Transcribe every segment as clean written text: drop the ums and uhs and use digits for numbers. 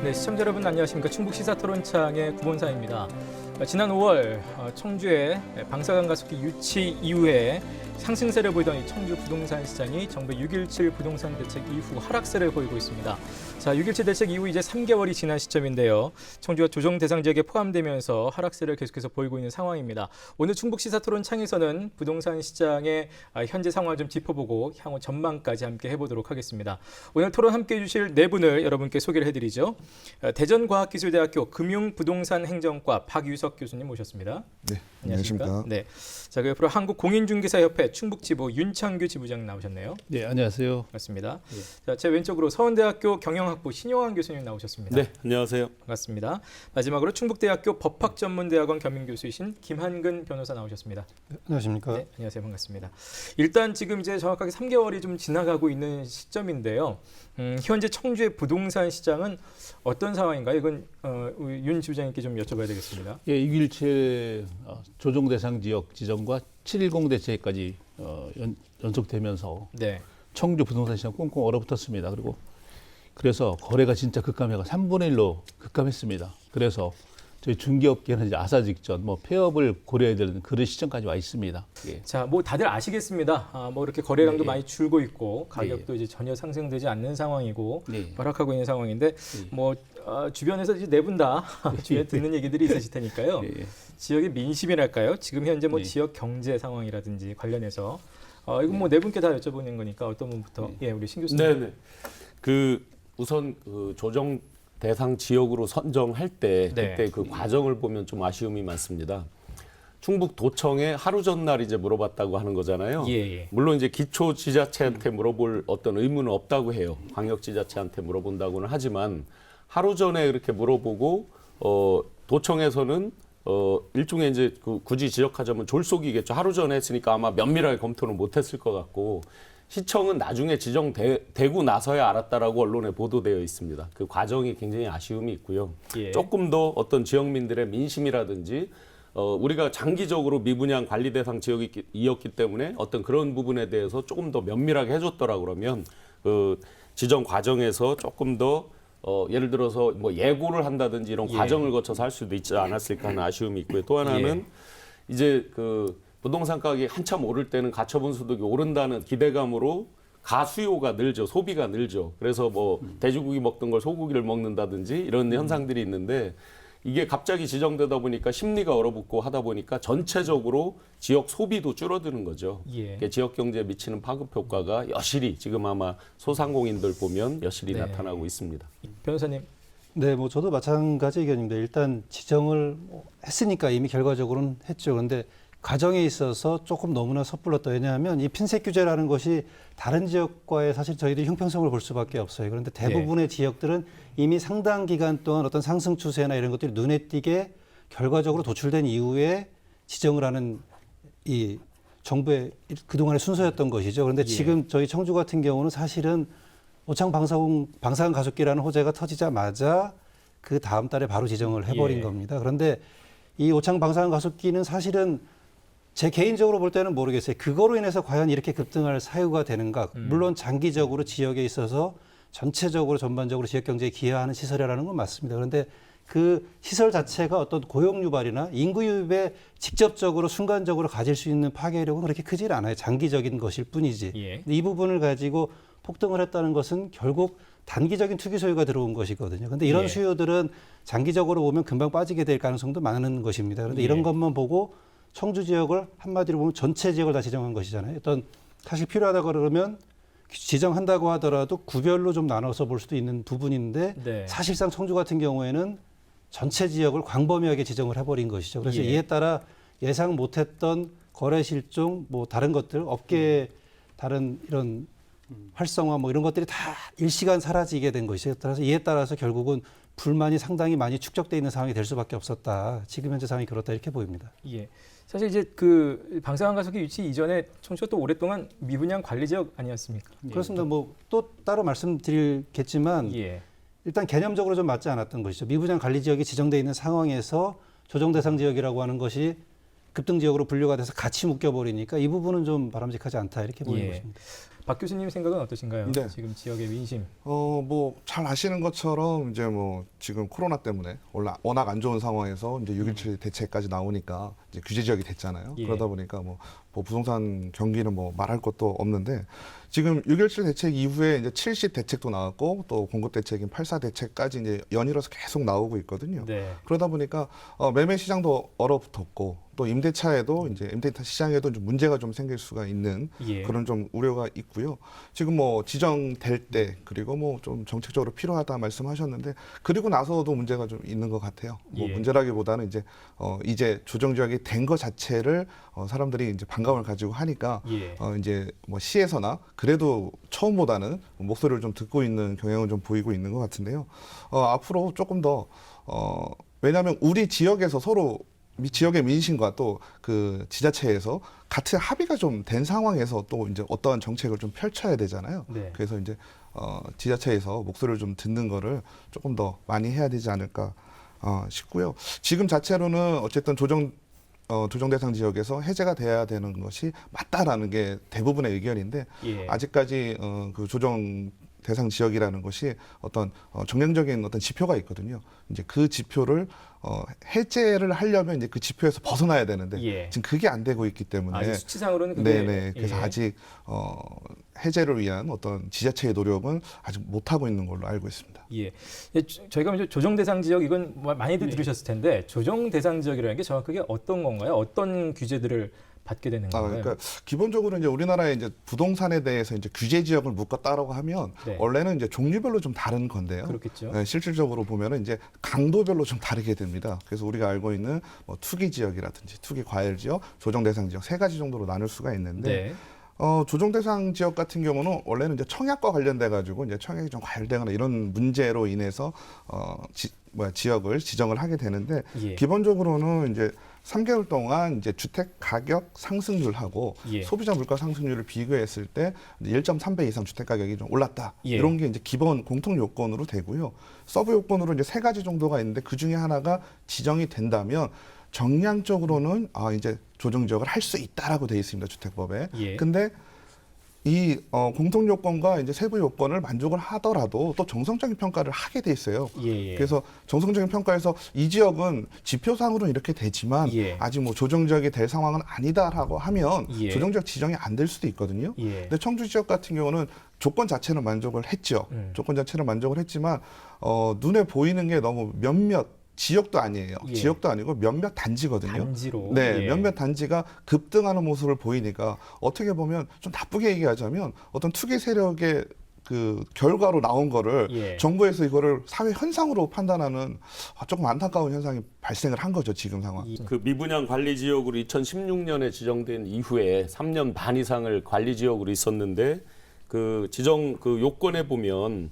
네, 시청자 여러분 안녕하십니까. 충북시사토론창의 구본사입니다. 지난 5월 청주의 방사능 가습기 유치 이후에 상승세를 보이던 이 청주 부동산 시장이 정부의 6.17 부동산 대책 이후 하락세를 보이고 있습니다. 자, 6.17 대책 이후 이제 3개월이 지난 시점인데요. 청주가 조정 대상 지역에 포함되면서 하락세를 계속해서 보이고 있는 상황입니다. 오늘 충북시사토론창에서는 부동산 시장의 현재 상황을 좀 짚어보고 향후 전망까지 함께 해보도록 하겠습니다. 오늘 토론 함께해 주실 네 분을 여러분께 소개를 해드리죠. 대전과학기술대학교 금융부동산행정과 박유석 교수님 모셨습니다. 네, 안녕하십니까. 네, 자, 그 옆으로 한국공인중개사협회 충북지부 윤창규 지부장 나오셨네요. 네, 안녕하세요. 반갑습니다. 네. 자, 제 왼쪽으로 서원대학교 경영학부 신용환 교수님 나오셨습니다. 네, 안녕하세요. 반갑습니다. 마지막으로 충북대학교 법학전문대학원 겸임교수이신 김한근 변호사 나오셨습니다. 네, 안녕하십니까. 네, 안녕하세요. 반갑습니다. 일단 지금 이제 정확하게 3개월이 좀 지나가고 있는 시점인데요. 현재 청주의 부동산 시장은 어떤 상황인가요? 이건 윤 지부장님께 좀 여쭤봐야 되겠습니다. 예, 6.17 조정 대상 지역 지정과 7.10 대책까지 연속되면서 네. 청주 부동산 시장 꽁꽁 얼어붙었습니다. 그래서 거래가 진짜 급감해가 3분의 1로 급감했습니다. 그래서 저희 중개업계는 이제 아사 직전, 폐업을 고려해야 되는 그런 시점까지 와 있습니다. 예. 자, 뭐 다들 아시겠습니다. 뭐 이렇게 거래량도 네. 많이 줄고 있고 가격도 이제 전혀 상승되지 않는 상황이고 네. 하락하고 있는 상황인데 뭐 주변에서 이제 네 분 다 주변에 듣는 얘기들이 있으실 테니까요. 네. 지역의 민심이랄까요? 지금 현재 뭐 네. 지역 경제 상황이라든지 관련해서 이거 뭐 네 분께 다 여쭤보는 거니까 어떤 분부터? 예, 우리 신 교수님. 네, 네. 우선 조정 대상 지역으로 선정할 때 네. 그때 그 과정을 보면 좀 아쉬움이 많습니다. 충북도청에 하루 전날 이제 물어봤다고 하는 거잖아요. 예. 물론 이제 기초지자체한테 물어볼 어떤 의무는 없다고 해요. 광역지자체한테 물어본다고는 하지만 하루 전에 이렇게 물어보고 도청에서는 일종의 이제 굳이 지적하자면 졸속이겠죠. 하루 전에 했으니까 아마 면밀하게 검토는 못했을 것 같고 시청은 나중에 지정되고 나서야 알았다라고 언론에 보도되어 있습니다. 그 과정이 굉장히 아쉬움이 있고요. 예. 조금 더 어떤 지역민들의 민심이라든지 우리가 장기적으로 미분양 관리 대상 지역이었기 때문에 어떤 그런 부분에 대해서 조금 더 면밀하게 해줬더라 그러면 그 지정 과정에서 조금 더 예를 들어서 뭐 예고를 한다든지 이런 과정을 거쳐서 할 수도 있지 않았을까 하는 아쉬움이 있고요. 또 하나는 이제 그 부동산 가격이 한참 오를 때는 가처분 소득이 오른다는 기대감으로 가수요가 늘죠. 소비가 늘죠. 그래서 뭐 돼지고기 먹던 걸 소고기를 먹는다든지 이런 현상들이 있는데 이게 갑자기 지정되다 보니까 심리가 얼어붙고 하다 보니까 전체적으로 지역 소비도 줄어드는 거죠. 예. 지역 경제에 미치는 파급 효과가 여실히 지금 아마 소상공인들 보면 여실히 네. 나타나고 있습니다. 변호사님. 네, 뭐 저도 마찬가지 의견입니다. 일단 지정을 했으니까 이미 결과적으로는 했죠. 그런데 과정에 있어서 조금 너무나 섣불렀다. 왜냐하면 이 핀셋 규제라는 것이 다른 지역과의 사실 저희들이 형평성을 볼 수밖에 없어요. 그런데 대부분의 지역들은 이미 상당 기간 동안 어떤 상승 추세나 이런 것들이 눈에 띄게 결과적으로 도출된 이후에 지정을 하는 이 정부의 그동안의 순서였던 것이죠. 그런데 지금 저희 청주 같은 경우는 사실은 오창 방사능 가속기라는 호재가 터지자마자 그 다음 달에 바로 지정을 해버린 겁니다. 그런데 이 오창 방사능 가속기는 사실은 제 개인적으로 볼 때는 모르겠어요. 그거로 인해서 과연 이렇게 급등할 사유가 되는가. 물론 장기적으로 지역에 있어서 전체적으로 전반적으로 지역 경제에 기여하는 시설이라는 건 맞습니다. 그런데 그 시설 자체가 어떤 고용 유발이나 인구 유입에 직접적으로 순간적으로 가질 수 있는 파괴력은 그렇게 크질 않아요. 장기적인 것일 뿐이지. 예. 근데 이 부분을 가지고 폭등을 했다는 것은 결국 단기적인 투기 소유가 들어온 것이거든요. 그런데 이런 수요들은 장기적으로 보면 금방 빠지게 될 가능성도 많은 것입니다. 그런데 이런 것만 보고 청주 지역을 한마디로 보면 전체 지역을 다 지정한 것이잖아요. 어떤 사실 필요하다 그러면 지정한다고 하더라도 구별로 좀 나눠서 볼 수도 있는 부분인데 네. 사실상 청주 같은 경우에는 전체 지역을 광범위하게 지정을 해버린 것이죠. 그래서 이에 따라 예상 못했던 거래 실종, 뭐 다른 것들, 업계 다른 이런 활성화 뭐 이런 것들이 다 일시간 사라지게 된 것이죠. 따라서 이에 따라서 결국은 불만이 상당히 많이 축적돼 있는 상황이 될 수밖에 없었다. 지금 현재 상황이 그렇다 이렇게 보입니다. 예. 사실 이제 그 방사능 가속기 유치 이전에 청주가 또 오랫동안 미분양 관리 지역 아니었습니까? 그렇습니다. 뭐 또 따로 말씀드리겠지만 일단 개념적으로 좀 맞지 않았던 것이죠. 미분양 관리 지역이 지정돼 있는 상황에서 조정 대상 지역이라고 하는 것이 급등 지역으로 분류가 돼서 같이 묶여버리니까 이 부분은 좀 바람직하지 않다 이렇게 보이는 것입니다. 박 교수님 생각은 어떠신가요? 네. 지금 지역의 민심. 뭐 잘 아시는 것처럼 이제 뭐 지금 코로나 때문에 워낙 안 좋은 상황에서 이제 6.17 대책까지 나오니까 이제 규제 지역이 됐잖아요. 예. 그러다 보니까 뭐 부동산 경기는 뭐 말할 것도 없는데 지금 6.17 대책 이후에 이제 7시 대책도 나왔고 또 공급 대책인 8.4 대책까지 이제 연이어서 계속 나오고 있거든요. 네. 그러다 보니까 매매 시장도 얼어붙었고 또 임대차에도 이제 임대차 시장에도 좀 문제가 좀 생길 수가 있는 예. 그런 좀 우려가 있고요. 지금 뭐 지정될 때 그리고 뭐 좀 정책적으로 필요하다 말씀하셨는데 그리고 나서도 문제가 좀 있는 것 같아요. 뭐 예. 문제라기보다는 이제 조정 지역이 된 것 자체를 사람들이 이제 반감을 가지고 하니까 예. 이제 뭐 시에서나 그래도 처음보다는 목소리를 좀 듣고 있는 경향은 좀 보이고 있는 것 같은데요. 앞으로 조금 더 왜냐하면 우리 지역에서 서로 지역의 민심과 또 그 지자체에서 같은 합의가 좀 된 상황에서 또 이제 어떠한 정책을 좀 펼쳐야 되잖아요. 네. 그래서 이제 지자체에서 목소리를 좀 듣는 거를 조금 더 많이 해야 되지 않을까 싶고요. 지금 자체로는 어쨌든 조정 대상 지역에서 해제가 돼야 되는 것이 맞다라는 게 대부분의 의견인데 예. 아직까지 그 조정 대상 지역이라는 것이 어떤 정량적인 어떤 지표가 있거든요. 이제 그 지표를 해제를 하려면 이제 그 지표에서 벗어나야 되는데 예. 지금 그게 안 되고 있기 때문에 아직 수치상으로는 그게 네네. 그래서 예. 아직 해제를 위한 어떤 지자체의 노력은 아직 못 하고 있는 걸로 알고 있습니다. 예. 저희가 이제 조정 대상 지역 이건 많이들 네. 들으셨을 텐데 조정 대상 지역이라는 게 정확하게 어떤 건가요? 어떤 규제들을 받게 되는 건가요? 그러니까 기본적으로 이제 우리나라의 이제 부동산에 대해서 이제 규제 지역을 묶었다라고 하면 네. 원래는 이제 종류별로 좀 다른 건데요. 그렇겠죠. 네, 실질적으로 보면은 이제 강도별로 좀 다르게 됩니다. 그래서 우리가 알고 있는 뭐 투기 지역이라든지 투기 과열 지역, 조정 대상 지역 세 가지 정도로 나눌 수가 있는데 네. 조정 대상 지역 같은 경우는 원래는 이제 청약과 관련돼 가지고 이제 청약이 좀 과열되거나 이런 문제로 인해서 지역을 지정을 하게 되는데 예. 기본적으로는 이제 3개월 동안 이제 주택 가격 상승률하고 예. 소비자 물가 상승률을 비교했을 때 1.3배 이상 주택 가격이 좀 올랐다. 예. 이런 게 이제 기본 공통 요건으로 되고요. 서브 요건으로 이제 세 가지 정도가 있는데 그 중에 하나가 지정이 된다면 정량적으로는 이제 조정 지역을 할 수 있다라고 돼 있습니다. 주택법에. 예. 근데 이 공통 요건과 이제 세부 요건을 만족을 하더라도 또 정성적인 평가를 하게 돼 있어요. 예. 그래서 정성적인 평가에서 이 지역은 지표상으로는 이렇게 되지만 예. 아직 뭐 조정 지역이 될 상황은 아니다라고 하면 예. 조정 지역 지정이 안 될 수도 있거든요. 예. 근데 청주 지역 같은 경우는 조건 자체는 만족을 했죠. 조건 자체는 만족을 했지만 눈에 보이는 게 너무 몇몇 지역도 아니에요. 예. 지역도 아니고 몇몇 단지거든요. 단지로. 네, 예. 몇몇 단지가 급등하는 모습을 보이니까 어떻게 보면 좀 나쁘게 얘기하자면 어떤 투기 세력의 그 결과로 나온 거를 예. 정부에서 이거를 사회 현상으로 판단하는 조금 안타까운 현상이 발생을 한 거죠, 지금 상황. 그 미분양 관리 지역으로 2016년에 지정된 이후에 3년 반 이상을 관리 지역으로 있었는데 그 지정 그 요건에 보면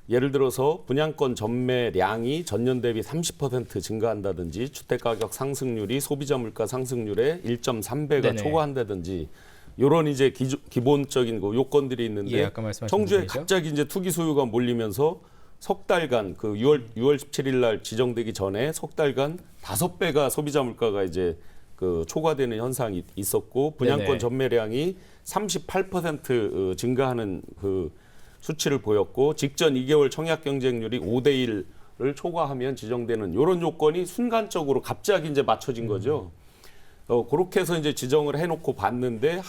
예를 들어서 분양권 전매량이 전년 대비 30% 증가한다든지 주택가격 상승률이 소비자 물가 상승률의 1.3배가 네네. 초과한다든지 이런 이제 기본적인 그 요건들이 있는데 예, 아까 말씀하신 청주에 부분이죠. 갑자기 이제 투기 소유가 몰리면서 석 달간 그 6월 17일 날 지정되기 전에 석 달간 5배가 소비자 물가가 이제 그 초과되는 현상이 있었고 분양권 네네. 전매량이 38% 증가하는 그 수치를 보였고 직전 2개월 청약 경쟁률이 5대 1을 초과하면 지정되는 이런 요건이 순간적으로 갑자기 이제 맞춰진 거죠. 그렇게 해서 이제 지정을 해놓고 봤는데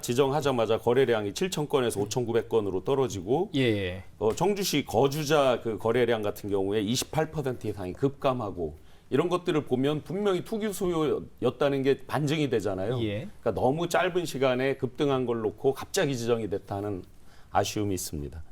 지정하자마자 거래량이 7,000건에서 5,900건으로 떨어지고 예. 청주시 거주자 그 거래량 같은 경우에 28% 이상이 급감하고 이런 것들을 보면 분명히 투기 소유였다는 게 반증이 되잖아요. 예. 그러니까 너무 짧은 시간에 급등한 걸 놓고 갑자기 지정이 됐다는 아쉬움이 있습니다.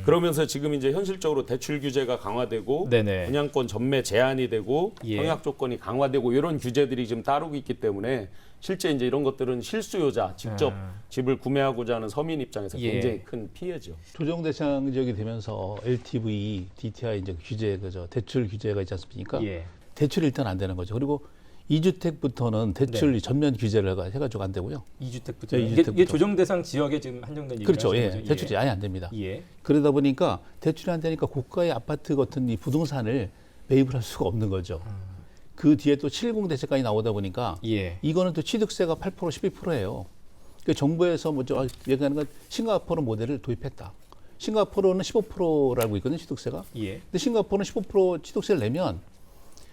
그러면서 지금 이제 현실적으로 대출 규제가 강화되고 네네. 분양권 전매 제한이 되고 예. 청약 조건이 강화되고 이런 규제들이 지금 따르고 있기 때문에 실제 이제 이런 것들은 실수요자 직접 집을 구매하고자 하는 서민 입장에서 예. 굉장히 큰 피해죠. 조정 대상 지역이 되면서 LTV, DTI 이제 규제 대출 규제가 있지 않습니까? 예. 대출이 일단 안 되는 거죠. 그리고 2주택부터는 대출 전면 규제를 해가지고 안 되고요. 2주택부터. 네, 이게 2주택부터. 조정 대상 지역에 지금 한정된 그렇죠. 얘기를 예. 하시는 거죠? 대출이 아예 안 됩니다. 예. 그러다 보니까 대출이 안 되니까 고가의 아파트 같은 이 부동산을 매입을 할 수가 없는 거죠. 그 뒤에 또 70 대책까지 나오다 보니까 예. 이거는 또 취득세가 8% 12%예요. 그 정부에서 뭐저 얘기하는 건 싱가포르 모델을 도입했다. 싱가포르는 15%를 알고 있거든요, 취득세가. 예. 근데 싱가포르는 15% 취득세를 내면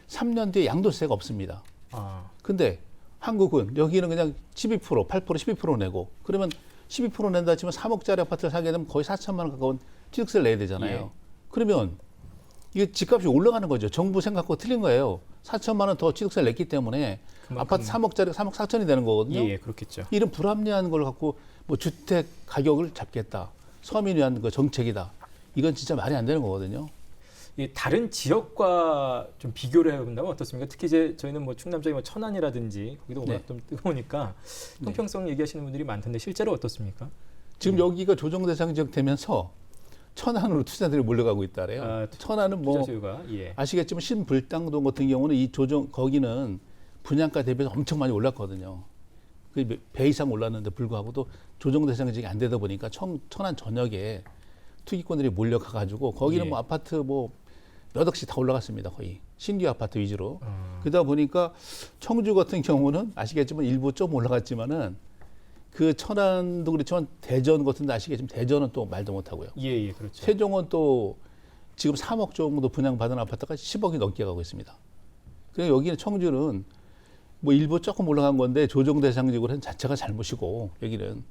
3년 뒤에 양도세가 없습니다. 아, 근데 한국은 여기는 그냥 12%, 8%, 12% 내고 그러면 12% 낸다 치면 3억짜리 아파트를 사게 되면 거의 4천만 원 가까운 취득세를 내야 되잖아요. 예. 그러면 이게 집값이 올라가는 거죠. 정부 생각하고 틀린 거예요. 4천만 원 더 취득세를 냈기 때문에 그만큼- 아파트 3억짜리 3억 4천이 되는 거거든요. 예, 예, 그렇겠죠. 이런 불합리한 걸 갖고 뭐 주택 가격을 잡겠다. 서민을 위한 그 정책이다. 이건 진짜 말이 안 되는 거거든요. 이 다른 지역과 좀 비교를 해본다면 어떻습니까? 특히 이제 저희는 뭐 충남 쪽에 뭐 천안이라든지 거기도 워낙 네. 좀 뜨거우니까 형평성 얘기하시는 분들이 많던데 실제로 어떻습니까? 지금 여기가 조정 대상 지역 되면서 천안으로 투자들이 몰려가고 있다래요. 아, 천안은 뭐 투자 수요가 예. 아시겠지만 신불당동 같은 경우는 이 조정 거기는 분양가 대비해서 엄청 많이 올랐거든요. 그 배 이상 올랐는데 불구하고도 조정 대상 지역이 안 되다 보니까 천안 전역에 투기꾼들이 몰려가가지고 거기는 예. 뭐 아파트 뭐 몇 억씩 다 올라갔습니다. 거의 신규 아파트 위주로. 어. 그러다 보니까 청주 같은 경우는 아시겠지만 일부 좀 올라갔지만은 그 천안도 그렇지만 대전 같은 데 아시겠지만 대전은 또 말도 못하고요. 예, 예, 그렇죠. 세종은 또 지금 3억 정도 분양받은 아파트가 10억이 넘게 가고 있습니다. 그래서 여기는 청주는 뭐 일부 조금 올라간 건데 조정 대상 지역은 자체가 잘못이고 여기는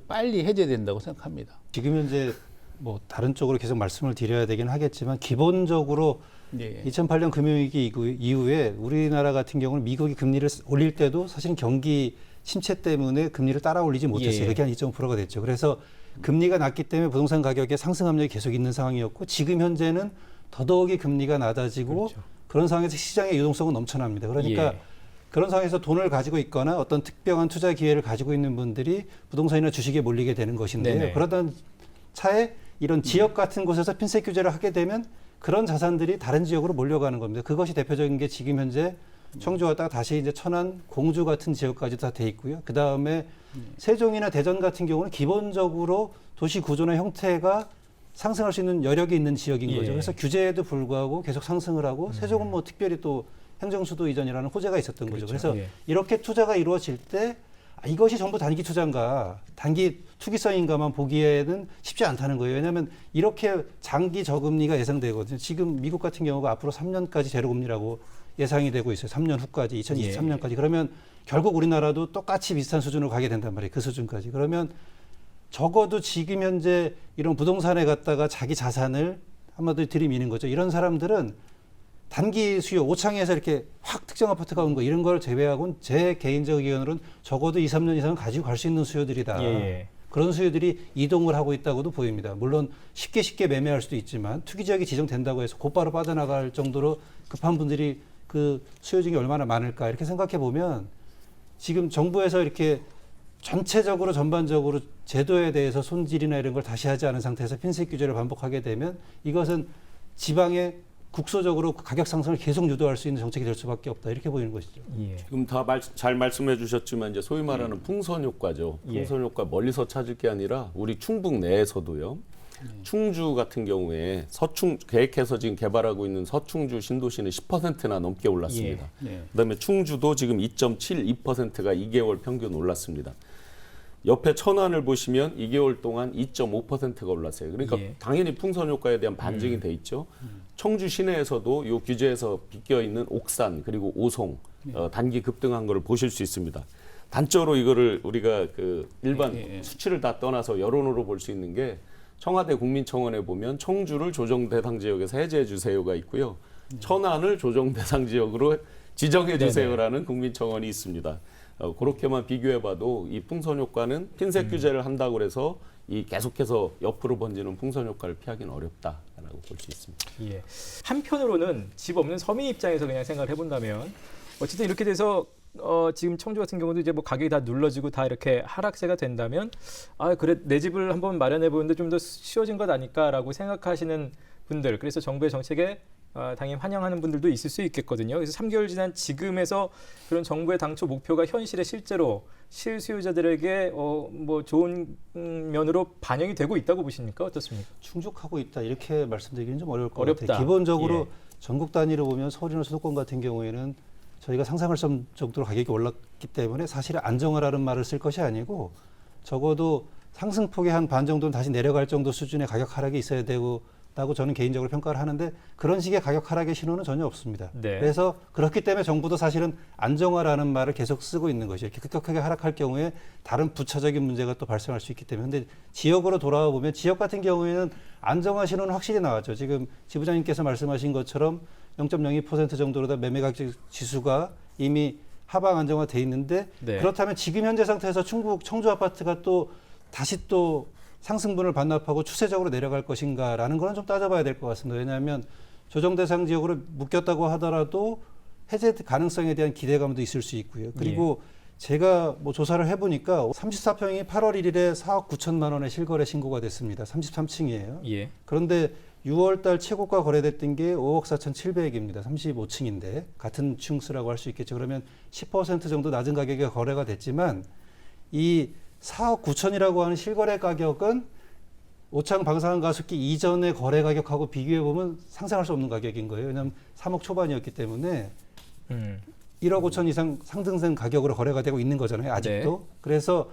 빨리 해제된다고 생각합니다. 지금 현재 뭐 다른 쪽으로 계속 말씀을 드려야 되긴 하겠지만 기본적으로 예. 2008년 금융위기 이후에 우리나라 같은 경우는 미국이 금리를 올릴 때도 사실은 경기 침체 때문에 금리를 따라 올리지 못했어요. 예. 그게 한 2.5%가 됐죠. 그래서 금리가 낮기 때문에 부동산 가격의 상승 압력이 계속 있는 상황이었고 지금 현재는 더더욱이 금리가 낮아지고 그렇죠. 그런 상황에서 시장의 유동성은 넘쳐납니다. 그러니까 예. 그런 상황에서 돈을 가지고 있거나 어떤 특별한 투자 기회를 가지고 있는 분들이 부동산이나 주식에 몰리게 되는 것인데요. 네네. 그러던 차에 이런 지역 같은 곳에서 핀셋 규제를 하게 되면 그런 자산들이 다른 지역으로 몰려가는 겁니다. 그것이 대표적인 게 지금 현재 청주 왔다가 다시 이제 천안, 공주 같은 지역까지 다 돼 있고요. 그 다음에 세종이나 대전 같은 경우는 기본적으로 도시 구조나 형태가 상승할 수 있는 여력이 있는 지역인 예. 거죠. 그래서 규제에도 불구하고 계속 상승을 하고 세종은 뭐 특별히 또 행정수도 이전이라는 호재가 있었던 거죠. 그렇죠. 그래서 예. 이렇게 투자가 이루어질 때 이것이 전부 단기 투자인가, 단기 투기성인가만 보기에는 쉽지 않다는 거예요. 왜냐하면 이렇게 장기 저금리가 예상되거든요. 지금 미국 같은 경우가 앞으로 3년까지 제로금리라고 예상이 되고 있어요. 3년 후까지, 2023년까지. 그러면 결국 우리나라도 똑같이 비슷한 수준으로 가게 된단 말이에요. 그 수준까지. 그러면 적어도 지금 현재 이런 부동산에 갔다가 자기 자산을 한마디로 들이미는 거죠. 이런 사람들은 단기 수요, 오창에서 이렇게 확 특정 아파트가 온 거 이런 걸 제외하고는 제 개인적 의견으로는 적어도 2, 3년 이상은 가지고 갈 수 있는 수요들이다. 예, 예. 그런 수요들이 이동을 하고 있다고도 보입니다. 물론 쉽게 매매할 수도 있지만 투기 지역이 지정된다고 해서 곧바로 빠져나갈 정도로 급한 분들이 그 수요 중에 얼마나 많을까 이렇게 생각해 보면 지금 정부에서 이렇게 전체적으로 전반적으로 제도에 대해서 손질이나 이런 걸 다시 하지 않은 상태에서 핀셋 규제를 반복하게 되면 이것은 지방의 국소적으로 가격 상승을 계속 유도할 수 있는 정책이 될 수밖에 없다 이렇게 보이는 것이죠. 예. 지금 다 잘 말씀해 주셨지만 이제 소위 말하는 풍선 효과죠. 예. 풍선 효과 멀리서 찾을 게 아니라 우리 충북 내에서도요. 충주 같은 경우에 계획해서 지금 개발하고 있는 서충주 신도시는 10%나 넘게 올랐습니다. 예. 그다음에 충주도 지금 2.72%가 2개월 평균 올랐습니다. 옆에 천안을 보시면 2개월 동안 2.5%가 올랐어요. 그러니까 예. 당연히 풍선 효과에 대한 반증이 돼 있죠. 청주 시내에서도 이 규제에서 비껴 있는 옥산 그리고 오송 단기 급등한 거를 보실 수 있습니다. 단적으로 이거를 우리가 그 일반 수치를 다 떠나서 여론으로 볼 수 있는 게 청와대 국민청원에 보면 청주를 조정 대상 지역에서 해제해 주세요가 있고요. 천안을 조정 대상 지역으로 지정해 주세요라는 국민청원이 있습니다. 그렇게만 비교해봐도 이 풍선 효과는 핀셋 규제를 한다고 해서 이 계속해서 옆으로 번지는 풍선 효과를 피하기는 어렵다라고 볼 수 있습니다. 예. 한편으로는 집 없는 서민 입장에서 그냥 생각을 해본다면 어쨌든 이렇게 돼서 지금 청주 같은 경우도 이제 뭐 가격이 다 눌러지고 다 이렇게 하락세가 된다면 그래 내 집을 한번 마련해 보는데 좀 더 쉬워진 것 아닐까라고 생각하시는 분들 그래서 정부의 정책에 당연히 환영하는 분들도 있을 수 있겠거든요. 그래서 3개월 지난 지금에서 그런 정부의 당초 목표가 현실에 실제로 실수요자들에게 뭐 좋은 면으로 반영이 되고 있다고 보십니까? 어떻습니까? 충족하고 있다 이렇게 말씀드리기는 좀 어려울 것 어렵다. 같아요. 기본적으로 예. 전국 단위로 보면 서울이나 수도권 같은 경우에는 저희가 상상할 수 없는 정도로 가격이 올랐기 때문에 사실 안정화라는 말을 쓸 것이 아니고 적어도 상승폭의 한 반 정도는 다시 내려갈 정도 수준의 가격 하락이 있어야 되고,라고 저는 개인적으로 평가를 하는데 그런 식의 가격 하락의 신호는 전혀 없습니다. 네. 그래서 그렇기 때문에 정부도 사실은 안정화라는 말을 계속 쓰고 있는 것이 이렇게 급격하게 하락할 경우에 다른 부차적인 문제가 또 발생할 수 있기 때문에 근데 지역으로 돌아와 보면 지역 같은 경우에는 안정화 신호는 확실히 나왔죠. 지금 지부장님께서 말씀하신 것처럼 0.02% 정도로 매매가격 지수가 이미 하방 안정화돼 있는데 네. 그렇다면 지금 현재 상태에서 충북 청주 아파트가 또 다시 또 상승분을 반납하고 추세적으로 내려갈 것인가라는 건 좀 따져봐야 될 것 같습니다. 왜냐하면 조정 대상 지역으로 묶였다고 하더라도 해제 가능성에 대한 기대감도 있을 수 있고요. 그리고 제가 뭐 조사를 해보니까 34평이 8월 1일에 4억 9천만 원의 실거래 신고가 됐습니다. 33층이에요. 예. 그런데 6월 달 최고가 거래됐던 게 5억 4,700입니다. 35층인데 같은 층수라고 할 수 있겠죠. 그러면 10% 정도 낮은 가격에 거래가 됐지만 이 4억 9천이라고 하는 실거래 가격은 오창 방사능 가습기 이전의 거래 가격하고 비교해 보면 상상할 수 없는 가격인 거예요. 왜냐하면 3억 초반이었기 때문에 1억 5천 이상 상승된 가격으로 거래가 되고 있는 거잖아요. 아직도. 네. 그래서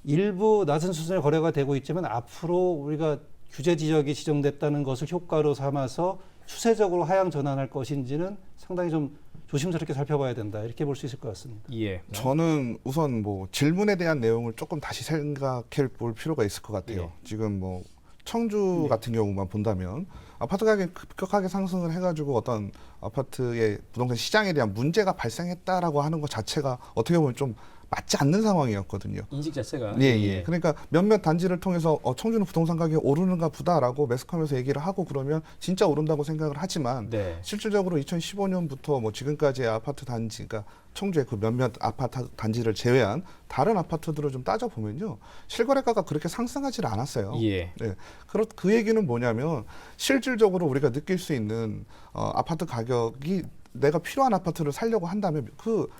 일부 낮은 수준의 거래가 되고 있지만 앞으로 우리가 규제 지역이 지정됐다는 것을 효과로 삼아서 추세적으로 하향 전환할 것인지는 상당히 좀 조심스럽게 살펴봐야 된다. 이렇게 볼 수 있을 것 같습니다. 예. 저는 우선 뭐 질문에 대한 내용을 조금 다시 생각해 볼 필요가 있을 것 같아요. 예. 지금 뭐 청주 같은 경우만 본다면 아파트 가격이 급격하게 상승을 해가지고 어떤 아파트의 부동산 시장에 대한 문제가 발생했다라고 하는 것 자체가 어떻게 보면 좀 맞지 않는 상황이었거든요. 인식 자체가. 예. 그러니까 몇몇 단지를 통해서 청주는 부동산 가격이 오르는가 보다라고 매스컴에서 얘기를 하고 그러면 진짜 오른다고 생각을 하지만 네. 실질적으로 2015년부터 뭐 지금까지의 아파트 단지가 청주의 그 몇몇 아파트 단지를 제외한 다른 아파트들을 좀 따져보면요. 실거래가가 그렇게 상승하지 않았어요. 예. 네. 그 얘기는 뭐냐면 실질적으로 우리가 느낄 수 있는 아파트 가격이 내가 필요한 아파트를 살려고 한다면 그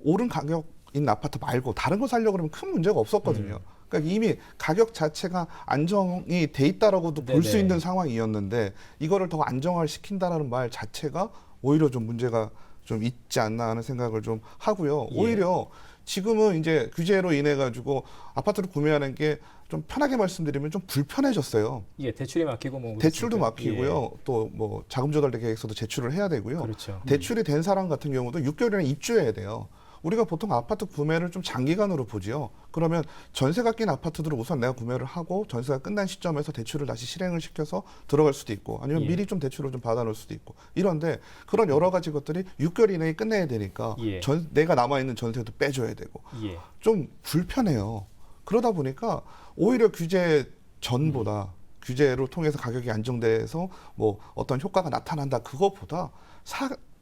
오른 가격 있는 아파트 말고 다른 거 살려고 그러면 큰 문제가 없었거든요. 그러니까 이미 가격 자체가 안정이 돼 있다라고도 볼 수 네네. 있는 상황이었는데 이거를 더 안정화를 시킨다라는 말 자체가 오히려 좀 문제가 좀 있지 않나 하는 생각을 좀 하고요. 예. 오히려 지금은 이제 규제로 인해 가지고 아파트를 구매하는 게 좀 편하게 말씀드리면 좀 불편해졌어요. 예. 대출이 막히고 뭐 대출도 그렇습니까? 막히고요. 또 뭐 자금 조달 계획서도 제출을 해야 되고요. 예. 그렇죠. 대출이 된 사람 같은 경우도 6개월이나 입주해야 돼요. 우리가 보통 아파트 구매를 좀 장기간으로 보지요. 그러면 전세가 낀 아파트들을 우선 내가 구매를 하고 전세가 끝난 시점에서 대출을 다시 실행을 시켜서 들어갈 수도 있고 아니면 예. 미리 좀 대출을 좀 받아놓을 수도 있고 이런데 그런 여러 가지 것들이 6개월 이내에 끝내야 되니까 예. 내가 남아있는 전세도 빼줘야 되고 예. 좀 불편해요. 그러다 보니까 오히려 규제 전보다 규제로 통해서 가격이 안정돼서 뭐 어떤 효과가 나타난다 그것보다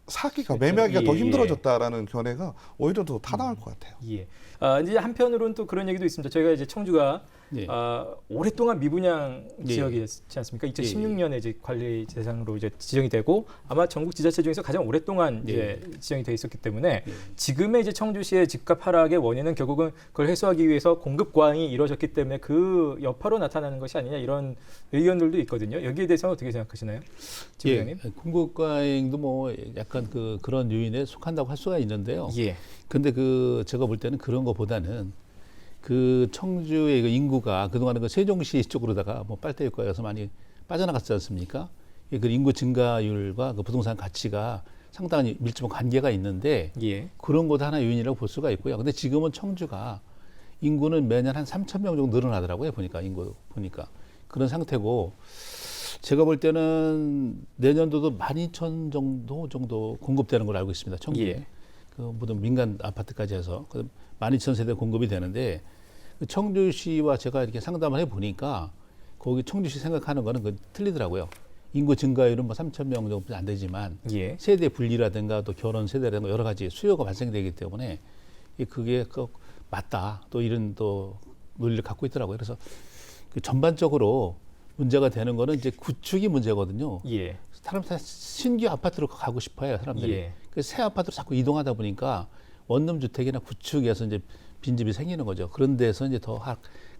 사기가 매매하기가 더 예, 힘들어졌다라는 견해가 오히려 더 타당할 것 같아요. 예. 이제 한편으로는 또 그런 얘기도 있습니다. 저희가 이제 청주가 예. 오랫동안 미분양 예. 지역이었지 않습니까? 2016년에 이제 관리 대상으로 이제 지정이 되고 아마 전국 지자체 중에서 가장 오랫동안 이제 지정이 돼 있었기 때문에 지금의 이제 청주시의 집값 하락의 원인은 결국은 그걸 해소하기 위해서 공급 과잉이 이루어졌기 때문에 그 여파로 나타나는 것이 아니냐 이런 의견들도 있거든요. 여기에 대해서는 어떻게 생각하시나요, 지부장님? 예. 공급 과잉도 뭐 약간 그런 요인에 속한다고 할 수가 있는데요. 예. 근데 제가 볼 때는 그런 것보다는 그 청주의 그 인구가 그동안에 그 세종시 쪽으로다가 뭐 빨대 효과여서 많이 빠져나갔지 않습니까? 그 인구 증가율과 그 부동산 가치가 상당히 밀접한 관계가 있는데 예. 그런 것도 하나 요인이라고 볼 수가 있고요. 근데 지금은 청주가 인구는 매년 한 3,000명 정도 늘어나더라고요. 인구 보니까 그런 상태고 제가 볼 때는 내년도도 12,000 정도 공급되는 걸로 알고 있습니다. 청주에. 예. 그 모든 민간 아파트까지 해서 12,000세대 공급이 되는데 청주시와 제가 이렇게 상담을 해보니까 거기 청주시 생각하는 거는 틀리더라고요. 인구 증가율은 뭐 3,000명 정도 안 되지만 예. 세대 분리라든가 또 결혼 세대라든가 여러 가지 수요가 발생되기 때문에 그게 꼭 맞다. 또 이런 또 논리를 갖고 있더라고요. 그래서 전반적으로 문제가 되는 거는 이제 구축이 문제거든요. 예. 사람들 신규 아파트로 가고 싶어요. 사람들이. 예. 그래서 새 아파트로 자꾸 이동하다 보니까 원룸 주택이나 구축에서 이제 빈집이 생기는 거죠. 그런 데서 이제 더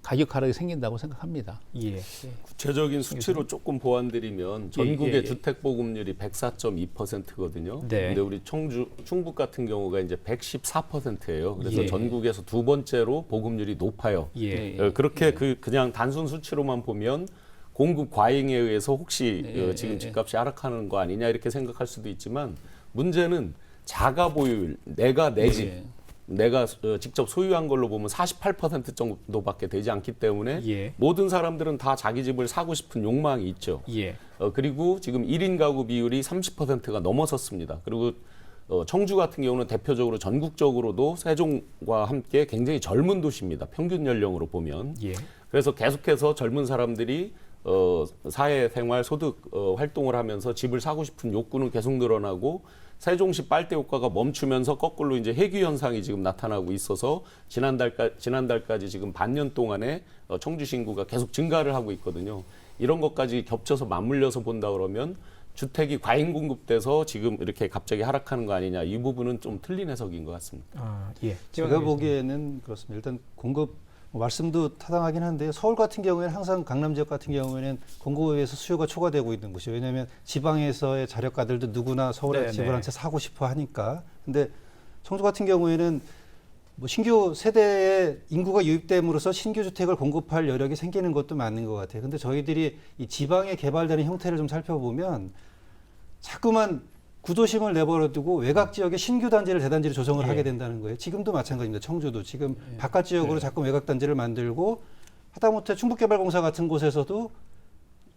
가격 하락이 생긴다고 생각합니다. 예. 구체적인 수치로 조금 보완드리면 전국의 예. 주택 보급률이 104.2%거든요. 네. 근데 우리 충북 같은 경우가 이제 114%예요. 그래서 예. 전국에서 두 번째로 보급률이 높아요. 예. 그렇게 그냥 단순 수치로만 보면 공급 과잉에 의해서 혹시 지금 예. 집값이 하락하는 거 아니냐 이렇게 생각할 수도 있지만 문제는 자가 보유율, 내가 내 집, 예. 내가 직접 소유한 걸로 보면 48% 정도밖에 되지 않기 때문에 예. 모든 사람들은 다 자기 집을 사고 싶은 욕망이 있죠. 예. 그리고 지금 1인 가구 비율이 30%가 넘어섰습니다. 그리고 청주 같은 경우는 대표적으로 전국적으로도 세종과 함께 굉장히 젊은 도시입니다. 평균 연령으로 보면. 예. 그래서 계속해서 젊은 사람들이 사회생활 소득 활동을 하면서 집을 사고 싶은 욕구는 계속 늘어나고 세종시 빨대 효과가 멈추면서 거꾸로 이제 회귀 현상이 지금 나타나고 있어서 지난달까지 지금 반년 동안에 청주시 인구가 계속 증가를 하고 있거든요. 이런 것까지 겹쳐서 맞물려서 본다 그러면 주택이 과잉 공급돼서 지금 이렇게 갑자기 하락하는 거 아니냐, 이 부분은 좀 틀린 해석인 것 같습니다. 아, 예. 제가 보기에는 그렇습니다. 일단 공급 말씀도 타당하긴 한데 서울 같은 경우에는 항상 강남 지역 같은 경우에는 공급에 의해서 수요가 초과되고 있는 곳이에요. 왜냐하면 지방에서의 자력가들도 누구나 서울에 네네. 집을 한 채 사고 싶어 하니까. 근데 청주 같은 경우에는 뭐 신규 세대의 인구가 유입됨으로써 신규 주택을 공급할 여력이 생기는 것도 맞는 것 같아요. 근데 저희들이 이 지방에 개발되는 형태를 좀 살펴보면 자꾸만 구도심을 내버려두고 외곽 지역의 신규 단지를 대단지로 조성을 예. 하게 된다는 거예요. 지금도 마찬가지입니다. 청주도 지금 바깥 지역으로 자꾸 외곽 단지를 만들고 하다못해 충북개발공사 같은 곳에서도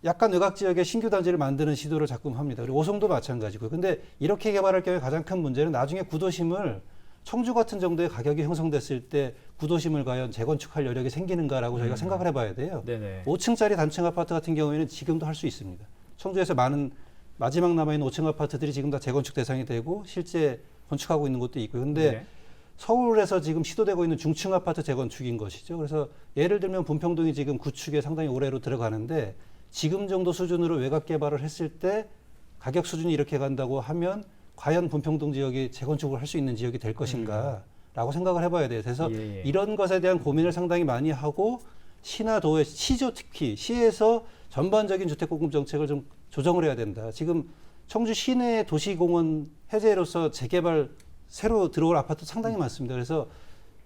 약간 외곽 지역에 신규 단지를 만드는 시도를 자꾸 합니다. 그리고 오송도 마찬가지고요. 근데 이렇게 개발할 경우에 가장 큰 문제는 나중에 구도심을 청주 같은 정도의 가격이 형성됐을 때 구도심을 과연 재건축할 여력이 생기는가라고 저희가 생각을 해봐야 돼요. 네네. 5층짜리 단층 아파트 같은 경우에는 지금도 할 수 있습니다. 청주에서 많은 마지막 남아있는 5층 아파트들이 지금 다 재건축 대상이 되고 실제 건축하고 있는 곳도 있고요. 근데 네. 서울에서 지금 시도되고 있는 중층 아파트 재건축인 것이죠. 그래서 예를 들면 분평동이 지금 구축에 상당히 올해로 들어가는데 지금 정도 수준으로 외곽 개발을 했을 때 가격 수준이 이렇게 간다고 하면 과연 분평동 지역이 재건축을 할 수 있는 지역이 될 것인가라고 생각을 해봐야 돼요. 그래서 예. 이런 것에 대한 고민을 상당히 많이 하고 시나 도에 시죠 특히 시에서 전반적인 주택 공급 정책을 좀 조정을 해야 된다. 지금 청주 시내 도시공원 해제로서 재개발 새로 들어올 아파트 상당히 많습니다. 그래서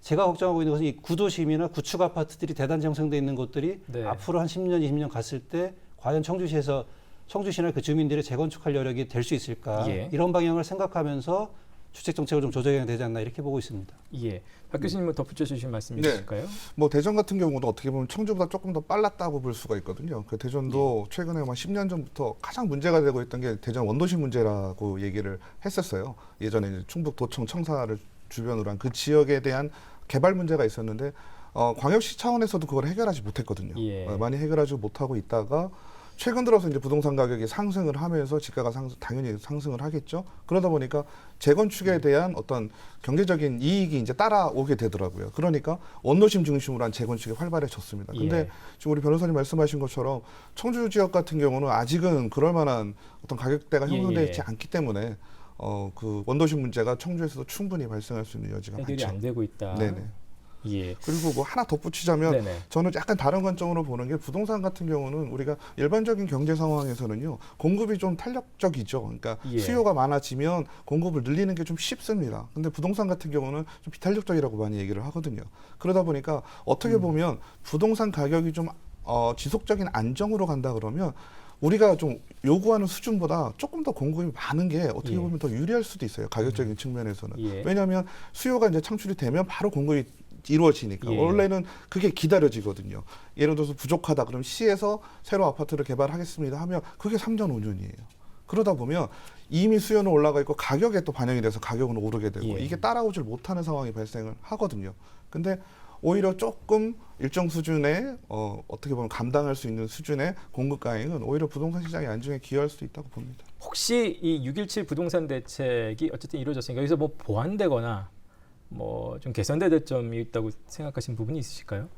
제가 걱정하고 있는 것은 이 구도심이나 구축 아파트들이 대단지 형성돼 있는 곳들이 네. 앞으로 한 10년, 20년 갔을 때 과연 청주시에서 청주시나 그 주민들이 재건축할 여력이 될 수 있을까? 예. 이런 방향을 생각하면서 주택 정책을 좀 조정해야 되지 않나 이렇게 보고 있습니다. 예. 박 교수님 뭐 덧붙여 주실 말씀 네. 있으실까요? 뭐 대전 같은 경우도 어떻게 보면 청주보다 조금 더 빨랐다고 볼 수가 있거든요. 그 대전도 최근에 한 10년 전부터 가장 문제가 되고 있던 게 대전 원도시 문제라고 얘기를 했었어요. 예전에 이제 충북도청 청사를 주변으로 한 그 지역에 대한 개발 문제가 있었는데 광역시 차원에서도 그걸 해결하지 못했거든요. 예. 많이 해결하지 못하고 있다가 최근 들어서 이제 부동산 가격이 상승을 하면서 집가가 당연히 상승을 하겠죠. 그러다 보니까 재건축에 대한 어떤 경제적인 이익이 이제 따라오게 되더라고요. 그러니까 원도심 중심으로 한 재건축이 활발해졌습니다. 근데 예. 지금 우리 변호사님 말씀하신 것처럼 청주 지역 같은 경우는 아직은 그럴 만한 어떤 가격대가 형성되지 않기 때문에 그 원도심 문제가 청주에서도 충분히 발생할 수 있는 여지가 해결이 많죠. 안 되고 있다. 네네. 예. 그리고 뭐 하나 덧붙이자면 네네. 저는 약간 다른 관점으로 보는 게 부동산 같은 경우는 우리가 일반적인 경제 상황에서는요 공급이 좀 탄력적이죠. 그러니까 예. 수요가 많아지면 공급을 늘리는 게 좀 쉽습니다. 근데 부동산 같은 경우는 좀 비탄력적이라고 많이 얘기를 하거든요. 그러다 보니까 어떻게 보면 부동산 가격이 좀 지속적인 안정으로 간다 그러면 우리가 좀 요구하는 수준보다 조금 더 공급이 많은 게 어떻게 예. 보면 더 유리할 수도 있어요. 가격적인 측면에서는. 예. 왜냐하면 수요가 이제 창출이 되면 바로 공급이 이루어지니까 예. 원래는 그게 기다려지거든요. 예를 들어서 부족하다 그럼 시에서 새로 아파트를 개발하겠습니다 하면 그게 3년 5년이에요. 그러다 보면 이미 수요는 올라가 있고 가격에 또 반영이 돼서 가격은 오르게 되고 예. 이게 따라오질 못하는 상황이 발생을 하거든요. 근데 오히려 조금 일정 수준의 어떻게 보면 감당할 수 있는 수준의 공급 가행은 오히려 부동산 시장의 안정에 기여할 수도 있다고 봅니다. 혹시 이 6.17 부동산 대책이 어쨌든 이루어졌으니까 여기서 뭐 보완되거나 뭐 좀 개선될 점이 있다고 생각하시는 부분이 있으실까요?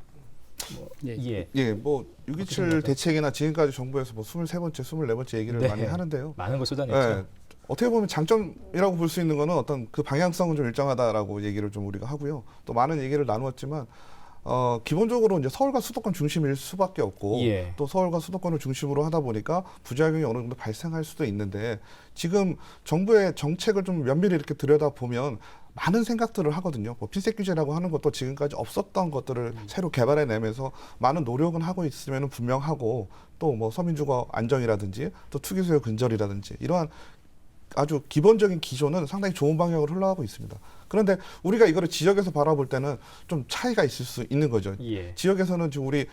뭐, 예. 예. 예, 뭐 6.27 생각하세요? 대책이나 지금까지 정부에서 뭐 23번째, 24번째 얘기를 네. 많이 하는데요. 많은 걸 쏟아냈죠. 예, 어떻게 보면 장점이라고 볼 수 있는 거는 어떤 그 방향성은 좀 일정하다라고 얘기를 좀 우리가 하고요. 또 많은 얘기를 나누었지만 기본적으로 이제 서울과 수도권 중심일 수밖에 없고 예. 또 서울과 수도권을 중심으로 하다 보니까 부작용이 어느 정도 발생할 수도 있는데 지금 정부의 정책을 좀 면밀히 이렇게 들여다보면 많은 생각들을 하거든요. 뭐 핀셋 규제라고 하는 것도 지금까지 없었던 것들을 새로 개발해내면서 많은 노력은 하고 있으면 분명하고 또 뭐 서민주거 안정이라든지 또 투기수요 근절이라든지 이러한 아주 기본적인 기조는 상당히 좋은 방향으로 흘러가고 있습니다. 그런데 우리가 이거를 지역에서 바라볼 때는 좀 차이가 있을 수 있는 거죠. 예. 지역에서는 지금 우리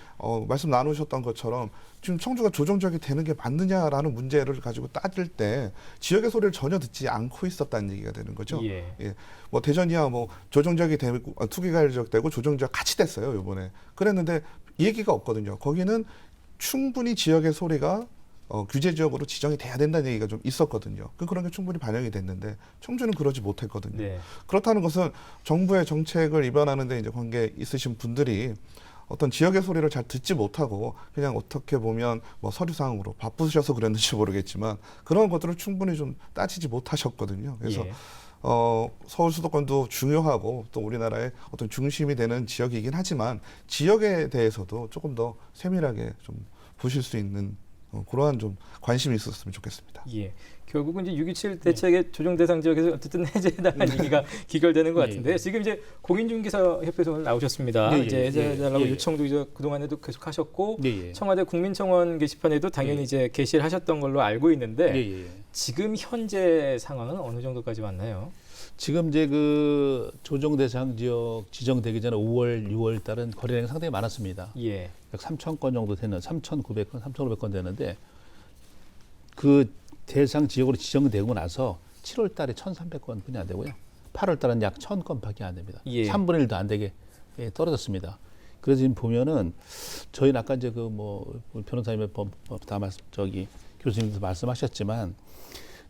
말씀 나누셨던 것처럼 지금 청주가 조정지역이 되는 게 맞느냐라는 문제를 가지고 따질 때 지역의 소리를 전혀 듣지 않고 있었다는 얘기가 되는 거죠. 예. 예. 뭐 대전이야 뭐 조정지역이 되고 투기가지역 되고 조정지역 같이 됐어요 이번에. 그랬는데 얘기가 없거든요. 거기는 충분히 지역의 소리가 규제 지역으로 지정이 돼야 된다는 얘기가 좀 있었거든요. 그런 게 충분히 반영이 됐는데 청주는 그러지 못했거든요. 네. 그렇다는 것은 정부의 정책을 입안하는 데 이제 관계 있으신 분들이 어떤 지역의 소리를 잘 듣지 못하고 그냥 어떻게 보면 뭐 서류상으로 바쁘셔서 그랬는지 모르겠지만 그런 것들을 충분히 좀 따지지 못하셨거든요. 그래서 예. 서울 수도권도 중요하고 또 우리나라의 어떤 중심이 되는 지역이긴 하지만 지역에 대해서도 조금 더 세밀하게 좀 보실 수 있는 그러한 좀 관심이 있었으면 좋겠습니다. 예. 결국은 이제 6.27 대책의 조정 대상 지역에서 어쨌든 해제해달라는 얘기가 기결되는 것 같은데 지금 이제 공인중개사협회에서 오늘 나오셨습니다. 이제 해제해달라고 요청도 이제 그동안에도 계속 하셨고 청와대 국민청원 게시판에도 당연히 이제 게시를 하셨던 걸로 알고 있는데 지금 현재 상황은 어느 정도까지 왔나요? 지금 이제 그 조정 대상 지역 지정되기 전에 5월, 6월 달은 거래량이 상당히 많았습니다. 예. 약 3,000건 정도 되는 3,900건, 3,500건 되는데 그 대상 지역으로 지정되고 나서 7월 달에 1,300건 뿐이 안 되고요. 8월 달은 약 1,000건밖에 안 됩니다. 예. 3분의 1도 안 되게 떨어졌습니다. 그래서 지금 보면은 저희는 아까 이제 그 뭐 변호사님의 교수님도 말씀하셨지만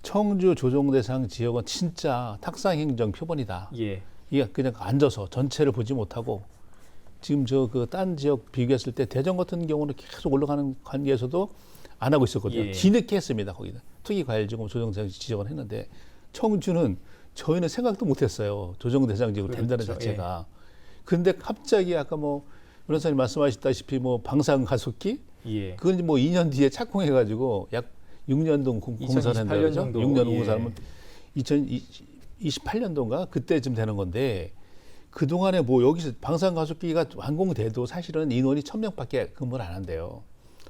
청주 조정 대상 지역은 진짜 탁상 행정 표본이다. 예. 이게 그냥 앉아서 전체를 보지 못하고 지금 저 그 딴 지역 비교했을 때 대전 같은 경우는 계속 올라가는 관계에서도 안 하고 있었거든요. 예. 뒤늦게 했습니다. 거기다 투기과열지금 조정대상 지정을 했는데 청주는 저희는 생각도 못했어요. 조정대상 지역으로 된다는 그렇죠. 자체가. 그런데 갑자기 아까 뭐 변호사님 말씀하셨다시피 뭐 방산 가속기 예. 그건 뭐 2년 뒤에 착공해가지고 약 6년동 공사를 한다 그러죠. 정도. 6년 예. 공사하면 2028년도인가 그때쯤 되는 건데 그동안에 뭐 여기서 방산 가속기가 완공돼도 사실은 인원이 1,000명밖에 근무를 안 한대요.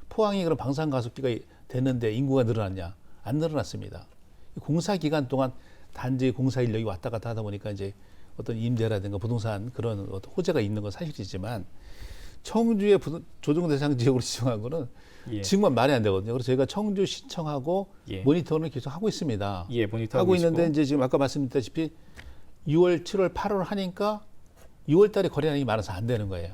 포항이 그럼 방산 가속기가 됐는데 인구가 늘어났냐? 안 늘어났습니다. 공사 기간 동안 단지 공사 인력이 왔다 갔다 하다 보니까 이제 어떤 임대라든가 부동산 그런 어떤 호재가 있는 건 사실이지만 청주의 조정 대상 지역으로 지정한 거는 예. 정말 말이 안 되거든요. 그래서 저희가 청주 시청하고 예. 모니터는 계속 하고 있습니다. 예, 모니터하고 하고 있는데 계시고. 이제 지금 아까 말씀드렸다시피 6월, 7월, 8월 하니까 6월 달에 거래량이 많아서 안 되는 거예요.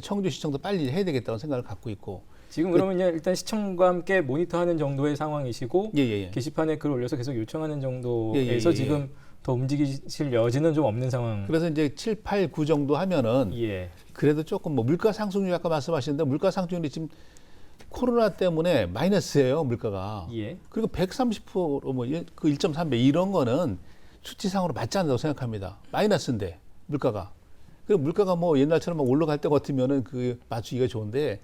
청주 시청도 빨리 해야 되겠다는 생각을 갖고 있고. 지금 그러면 일단 시청과 함께 모니터하는 정도의 상황이시고 게시판에 글 올려서 계속 요청하는 정도에서 지금 더 움직이실 여지는 좀 없는 상황. 그래서 이제 7, 8, 9 정도 하면은 그래도 조금 뭐 물가 상승률 아까 말씀하셨는데 물가 상승률이 지금 코로나 때문에 마이너스예요, 물가가. 그리고 130% 뭐 그 1.3배 이런 거는 수치상으로 맞지 않는다고 생각합니다. 마이너스인데 물가가. 그 물가가 뭐 옛날처럼 막 올라갈 때 같으면은 그 맞추기가 좋은데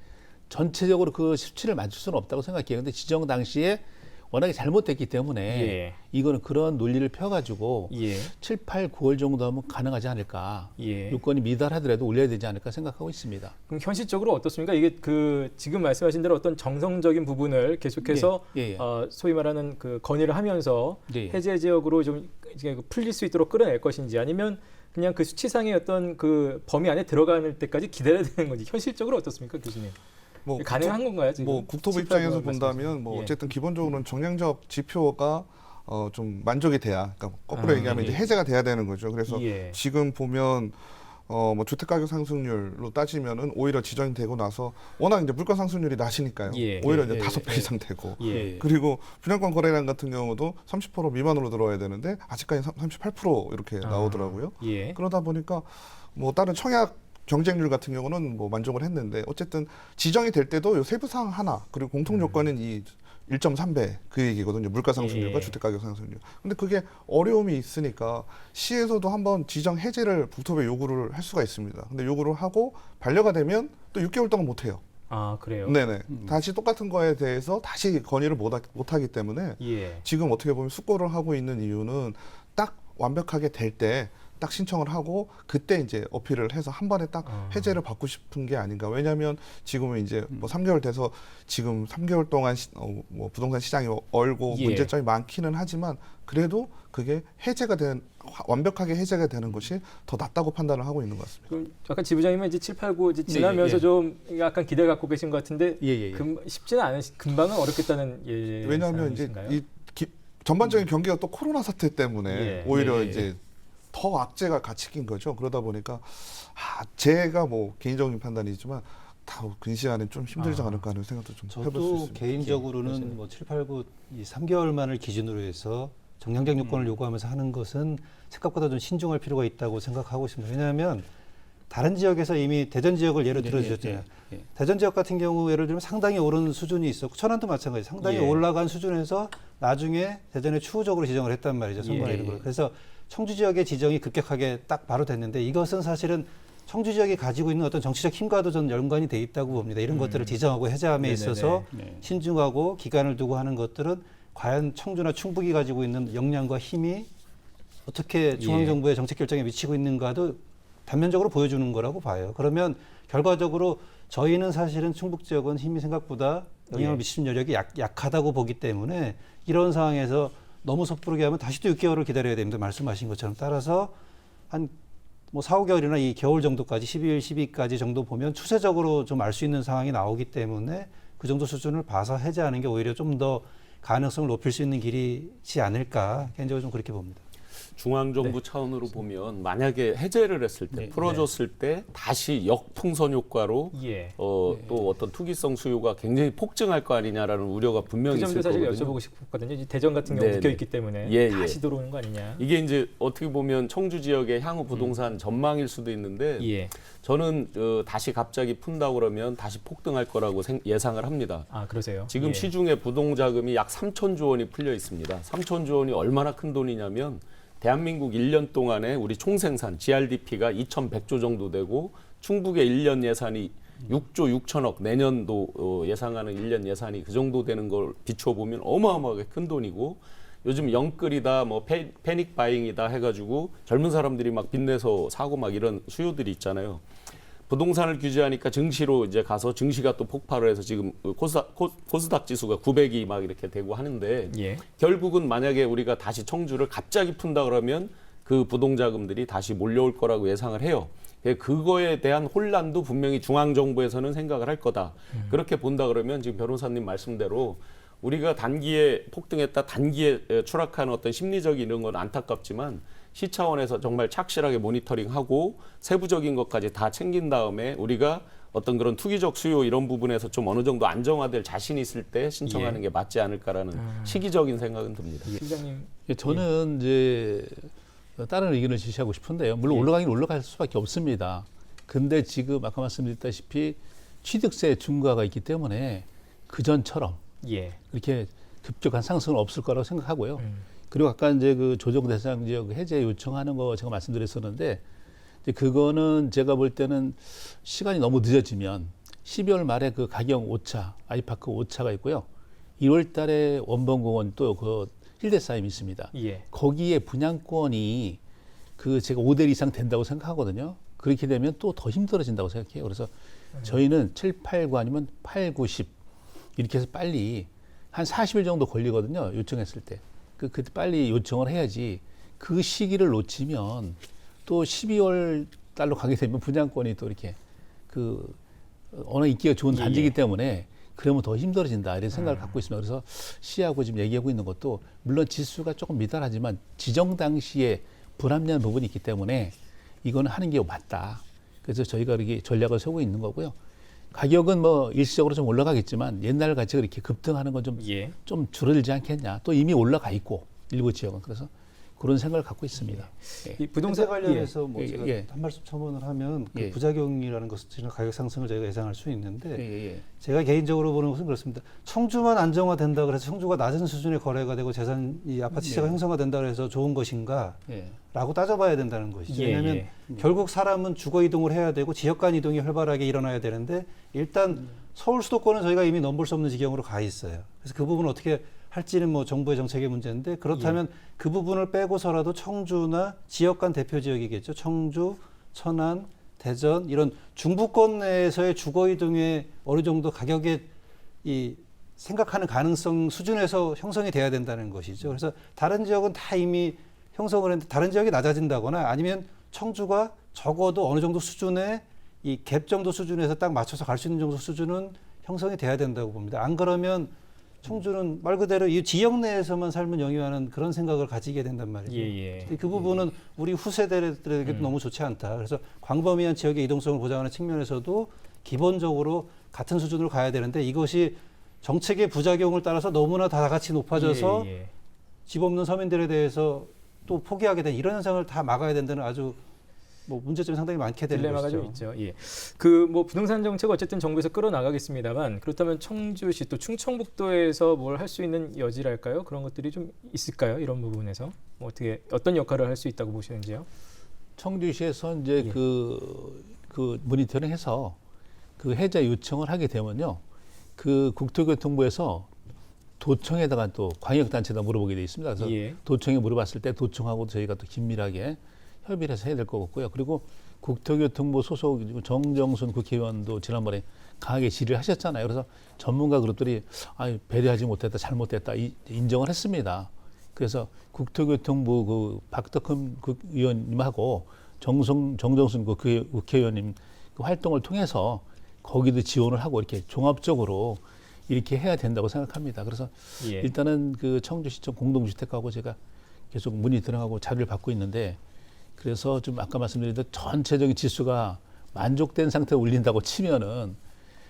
전체적으로 그 수치를 맞출 수는 없다고 생각해요. 근데 지정 당시에 워낙에 잘못됐기 때문에 이거는 그런 논리를 펴가지고 7, 8, 9월 정도 하면 가능하지 않을까. 요건이 미달하더라도 올려야 되지 않을까 생각하고 있습니다. 그럼 현실적으로 어떻습니까? 이게 그 지금 말씀하신 대로 어떤 정성적인 부분을 계속해서 소위 말하는 그 건의를 하면서 해제 지역으로 좀 이제 풀릴 수 있도록 끌어낼 것인지 아니면 그냥 그 수치상의 어떤 그 범위 안에 들어가는 때까지 기다려야 되는 건지 현실적으로 어떻습니까, 교수님? 뭐 가능한 건가요, 지금? 뭐 국토부 입장에서 본다면 뭐 어쨌든 기본적으로는 정량적 지표가 좀 만족이 돼야, 그러니까 거꾸로 얘기하면 이제 해제가 돼야 되는 거죠. 그래서 지금 보면 뭐 주택가격 상승률로 따지면은 오히려 지정이 되고 나서 워낙 이제 물가 상승률이 낮으니까요. 오히려 이제 5배 이상 되고 그리고 분양권 거래량 같은 경우도 30% 미만으로 들어와야 되는데 아직까지 38% 이렇게 나오더라고요. 그러다 보니까 뭐 다른 청약 경쟁률 같은 경우는 뭐 만족을 했는데 어쨌든 지정이 될 때도 요 세부 사항 하나 그리고 공통 요건인 이 1.3배 그 얘기거든요. 물가 상승률과 예. 주택 가격 상승률. 근데 그게 어려움이 있으니까 시에서도 한번 지정 해제를 국토부에 요구를 할 수가 있습니다. 근데 요구를 하고 반려가 되면 또 6개월 동안 못 해요. 아, 그래요? 네네. 다시 똑같은 거에 대해서 다시 건의를 못 하기 때문에 예. 지금 어떻게 보면 숙고를 하고 있는 이유는 딱 완벽하게 될 때 딱 신청을 하고 그때 이제 어필을 해서 한 번에 딱 해제를 받고 싶은 게 아닌가. 왜냐하면 지금은 이제 뭐 3개월 돼서 지금 3개월 동안 뭐 부동산 시장이 얼고 예. 문제점이 많기는 하지만 그래도 그게 완벽하게 해제가 되는 것이 더 낫다고 판단을 하고 있는 것 같습니다. 그럼 아까 지부장님은 이제 7, 8, 9 이제 지나면서 예. 좀 약간 기대 갖고 계신 것 같은데 예. 쉽지는 금방은 어렵겠다는 왜냐하면 이제 전반적인 경기가 또 코로나 사태 때문에 예. 오히려 예. 이제 더 악재가 같이 낀 거죠. 그러다 보니까 제가 뭐 개인적인 판단이지만 다 근시안에 좀 힘들지 않을까 하는 생각도 좀 해볼 수 저도 있습니다. 개인적으로는 뭐 7, 8, 9 이 3개월만을 기준으로 해서 정량적 요건을 요구하면서 하는 것은 생각보다 좀 신중할 필요가 있다고 생각하고 있습니다. 왜냐하면 다른 지역에서 이미 대전 지역을 예로 들어주셨잖아요. 예. 대전 지역 같은 경우 예를 들면 상당히 오른 수준이 있었고 천안도 마찬가지 상당히 예. 올라간 수준에서 나중에 대전에 추후적으로 지정을 했단 말이죠. 선거나 예. 이런 걸. 그래서 청주 지역의 지정이 급격하게 딱 바로 됐는데 이것은 사실은 청주 지역이 가지고 있는 어떤 정치적 힘과도 저는 연관이 돼 있다고 봅니다. 이런 것들을 지정하고 해제함에 있어서 네. 신중하고 기간을 두고 하는 것들은 과연 청주나 충북이 가지고 있는 역량과 힘이 어떻게 중앙정부의 정책 결정에 미치고 있는가도 단면적으로 보여주는 거라고 봐요. 그러면 결과적으로 저희는 사실은 충북 지역은 힘이 생각보다 영향을 미치는 여력이 약하다고 보기 때문에 이런 상황에서 너무 섣부르게 하면 다시 또 6개월을 기다려야 됩니다. 말씀하신 것처럼. 따라서 한 뭐 4, 5개월이나 이 겨울 정도까지 12일, 12일까지 정도 보면 추세적으로 좀 알 수 있는 상황이 나오기 때문에 그 정도 수준을 봐서 해제하는 게 오히려 좀 더 가능성을 높일 수 있는 길이지 않을까 개인적으로 좀 그렇게 봅니다. 중앙정부 차원으로 보면 만약에 해제를 했을 때 풀어줬을 때 다시 역풍선 효과로 예. 또 어떤 투기성 수요가 굉장히 폭증할 거 아니냐라는 우려가 분명히 그 있을 점도 사실 거거든요. 여쭤보고 싶었거든요. 이제 대전 같은 경우 네, 묶여 네. 있기 때문에 예, 다시 들어오는 거 아니냐. 이게 이제 어떻게 보면 청주 지역의 향후 부동산 전망일 수도 있는데 예. 저는 다시 갑자기 푼다 그러면 다시 폭등할 거라고 예상을 합니다. 아, 그러세요? 지금 예. 시중에 부동자금이 약 3천조 원이 풀려 있습니다. 3천조 원이 얼마나 큰 돈이냐면 대한민국 1년 동안에 우리 총생산 GRDP가 2,100조 정도 되고 충북의 1년 예산이 6조 6천억 내년도 예상하는 1년 예산이 그 정도 되는 걸 비추어 보면 어마어마하게 큰 돈이고 요즘 영끌이다 뭐 패닉 바잉이다 해가지고 젊은 사람들이 막 빚내서 사고 막 이런 수요들이 있잖아요. 부동산을 규제하니까 증시로 이제 가서 증시가 또 폭발을 해서 지금 코스닥 지수가 900이 막 이렇게 되고 하는데 예. 결국은 만약에 우리가 다시 청주를 갑자기 푼다 그러면 그 부동자금들이 다시 몰려올 거라고 예상을 해요. 그거에 대한 혼란도 분명히 중앙정부에서는 생각을 할 거다. 그렇게 본다 그러면 지금 변호사님 말씀대로 우리가 단기에 폭등했다 단기에 추락하는 어떤 심리적인 이런 건 안타깝지만 시 차원에서 정말 착실하게 모니터링하고 세부적인 것까지 다 챙긴 다음에 우리가 어떤 그런 투기적 수요 이런 부분에서 좀 어느 정도 안정화될 자신이 있을 때 신청하는 게 맞지 않을까라는 시기적인 생각은 듭니다. 시장님. 저는 이제 다른 의견을 제시하고 싶은데요. 물론 올라가긴 올라갈 수밖에 없습니다. 근데 지금 아까 말씀드렸다시피 취득세 중과가 있기 때문에 그전처럼 예. 그렇게 급격한 상승은 없을 거라고 생각하고요. 그리고 아까 이제 그 조정 대상 지역 해제 요청하는 거 제가 말씀드렸었는데 이제 그거는 제가 볼 때는 시간이 너무 늦어지면 12월 말에 그 가경 5차, 아이파크 5차가 있고요. 1월 달에 원범공원 또 그 힐데싸임이 있습니다. 예. 거기에 분양권이 그 제가 5대 이상 된다고 생각하거든요. 그렇게 되면 또 더 힘들어진다고 생각해요. 그래서 저희는 7, 8, 9 아니면 8, 9, 10 이렇게 해서 빨리 한 40일 정도 걸리거든요. 요청했을 때. 그때 빨리 요청을 해야지 그 시기를 놓치면 또 12월 달로 가게 되면 분양권이 또 이렇게 그 워낙 인기가 좋은 단지이기 때문에 그러면 더 힘들어진다 이런 생각을 갖고 있습니다. 그래서 시하고 지금 얘기하고 있는 것도 물론 지수가 조금 미달하지만 지정 당시에 불합리한 부분이 있기 때문에 이거는 하는 게 맞다. 그래서 저희가 이렇게 전략을 세우고 있는 거고요. 가격은 뭐 일시적으로 좀 올라가겠지만 옛날 같이 그렇게 급등하는 건 좀 예. 좀 줄어들지 않겠냐. 또 이미 올라가 있고 일부 지역은 그래서 그런 생각을 갖고 있습니다. 예. 이 부동산 부동산 관련해서 뭐 예, 제가 예. 한 말씀 첨언을 하면 그 예. 부작용이라는 것은 가격 상승을 저희가 예상할 수 있는데 예. 제가 개인적으로 보는 것은 그렇습니다. 청주만 안정화된다 그래서 청주가 낮은 수준의 거래가 되고 재산이 아파트 시세가 형성화된다 그래서 좋은 것인가? 예. 라고 따져봐야 된다는 것이죠. 예, 왜냐하면 결국 사람은 주거 이동을 해야 되고 지역 간 이동이 활발하게 일어나야 되는데 일단 서울 수도권은 저희가 이미 넘볼 수 없는 지경으로 가 있어요. 그래서 그 부분을 어떻게 할지는 뭐 정부의 정책의 문제인데 그렇다면 그 부분을 빼고서라도 청주나 지역 간 대표 지역이겠죠. 청주, 천안, 대전 이런 중부권 내에서의 주거 이동에 어느 정도 가격의 이 생각하는 가능성 수준에서 형성이 돼야 된다는 것이죠. 그래서 다른 지역은 다 이미 형성을 했는데 다른 지역이 낮아진다거나 아니면 청주가 적어도 어느 정도 수준의 이 갭 정도 수준에서 딱 맞춰서 갈 수 있는 정도 수준은 형성이 돼야 된다고 봅니다. 안 그러면 청주는 말 그대로 이 지역 내에서만 삶을 영위하는 그런 생각을 가지게 된단 말이죠. 그 부분은 우리 후세대들에게도 너무 좋지 않다. 그래서 광범위한 지역의 이동성을 보장하는 측면에서도 기본적으로 같은 수준으로 가야 되는데 이것이 정책의 부작용을 따라서 너무나 다 같이 높아져서 집 없는 서민들에 대해서 또 포기하게 된 이런 현상을 다 막아야 된다는 아주 뭐 문제점이 상당히 많게 되는 딜레마가 것이죠. 좀 있죠. 예. 그 뭐 부동산 정책 어쨌든 정부에서 끌어나가겠습니다만 그렇다면 청주시 또 충청북도에서 뭘 할 수 있는 여지랄까요? 그런 것들이 좀 있을까요? 이런 부분에서 뭐 어떻게 어떤 역할을 할 수 있다고 보시는지요? 청주시에서 이제 예. 그 모니터링해서 그 해제 요청을 하게 되면요, 그 국토교통부에서 도청에다가 또 광역단체에다 물어보게 돼 있습니다. 그래서 예. 도청에 물어봤을 때 도청하고 저희가 또 긴밀하게 협의를 해서 해야 될 것 같고요. 그리고 국토교통부 소속 정정순 국회의원도 지난번에 강하게 질의를 하셨잖아요. 그래서 전문가 그룹들이 배려하지 못했다, 잘못됐다 인정을 했습니다. 그래서 국토교통부 그 박덕흠 의원님하고 정정순 국회의원님 그 활동을 통해서 거기도 지원을 하고 이렇게 종합적으로 이렇게 해야 된다고 생각합니다. 그래서 예. 일단은 그 청주시청 공동주택하고 제가 계속 문의 들어가고 자료를 받고 있는데 그래서 좀 아까 말씀드린 대로 전체적인 지수가 만족된 상태로 올린다고 치면은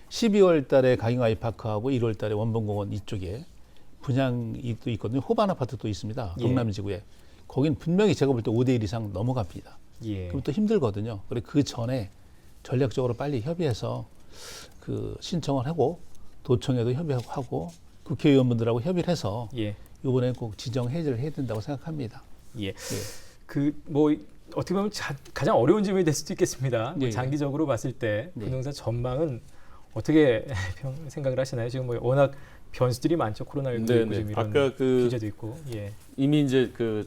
12월 달에 강영 아이파크하고 1월 달에 원본공원 이쪽에 분양이 또 있거든요. 호반 아파트도 있습니다. 예. 동남지구에. 거긴 분명히 제가 볼 때 5대1 이상 넘어갑니다. 예. 그럼 또 힘들거든요. 그래 그 전에 전략적으로 빨리 협의해서 그 신청을 하고 도청에도 협의하고 국회의원분들하고 협의를 해서 예. 이번에 꼭 지정 해제를 해야 된다고 생각합니다. 예. 그 뭐 어떻게 보면 가장 어려운 질문이 될 수도 있겠습니다. 뭐 예. 장기적으로 봤을 때 네. 부동산 전망은 어떻게 생각을 하시나요? 지금 뭐 워낙 변수들이 많죠. 코로나19도 있고 네네. 지금 이런 아까 그 규제도 있고. 예. 이미 이제 그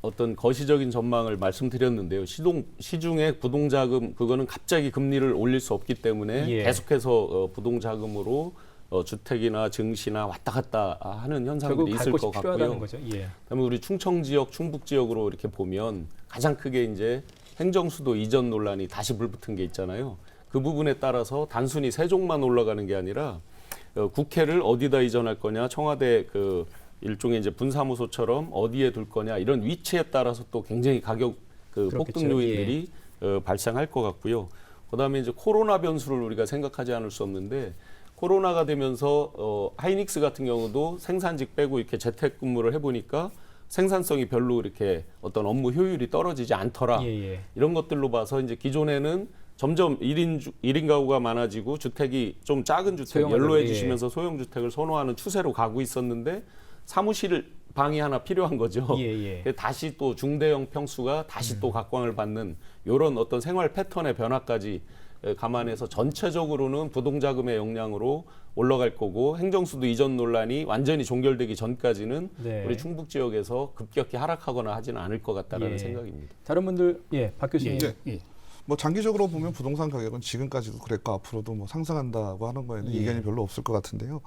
어떤 거시적인 전망을 말씀드렸는데요. 시중에 부동자금 그거는 갑자기 금리를 올릴 수 없기 때문에 예. 계속해서 부동자금으로 주택이나 증시나 왔다 갔다 하는 결국 현상들이 갈 있을 곳이 것 필요하다는 같고요. 거죠. 예. 그다음에 우리 충청 지역, 충북 지역으로 이렇게 보면 가장 크게 이제 행정수도 이전 논란이 다시 불붙은 게 있잖아요. 그 부분에 따라서 단순히 세종만 올라가는 게 아니라 국회를 어디다 이전할 거냐, 청와대 그 일종의 이제 분사무소처럼 어디에 둘 거냐 이런 위치에 따라서 또 굉장히 가격 그 그렇겠죠. 폭등 요인들이 발생할 것 같고요. 그다음에 이제 코로나 변수를 우리가 생각하지 않을 수 없는데 코로나가 되면서 하이닉스 같은 경우도 생산직 빼고 이렇게 재택근무를 해보니까 생산성이 별로 이렇게 어떤 업무 효율이 떨어지지 않더라. 예. 이런 것들로 봐서 이제 기존에는 점점 1인 가구가 많아지고 주택이 좀 작은 주택 소형화되고, 연로해 예. 주시면서 소형 주택을 선호하는 추세로 가고 있었는데 사무실 방이 하나 필요한 거죠. 예. 다시 또 중대형 평수가 다시 또 각광을 받는 이런 어떤 생활 패턴의 변화까지 감안해서 전체적으로는 부동자금의 역량으로 올라갈 거고 행정수도 이전 논란이 완전히 종결되기 전까지는 네. 우리 충북 지역에서 급격히 하락하거나 하지는 않을 것 같다라는 예. 생각입니다. 다른 분들 박 교수님. 예. 뭐 장기적으로 보면 부동산 가격은 지금까지도 그랬고 앞으로도 뭐 상승한다고 하는 거에는 이견이 별로 없을 것 같은데요.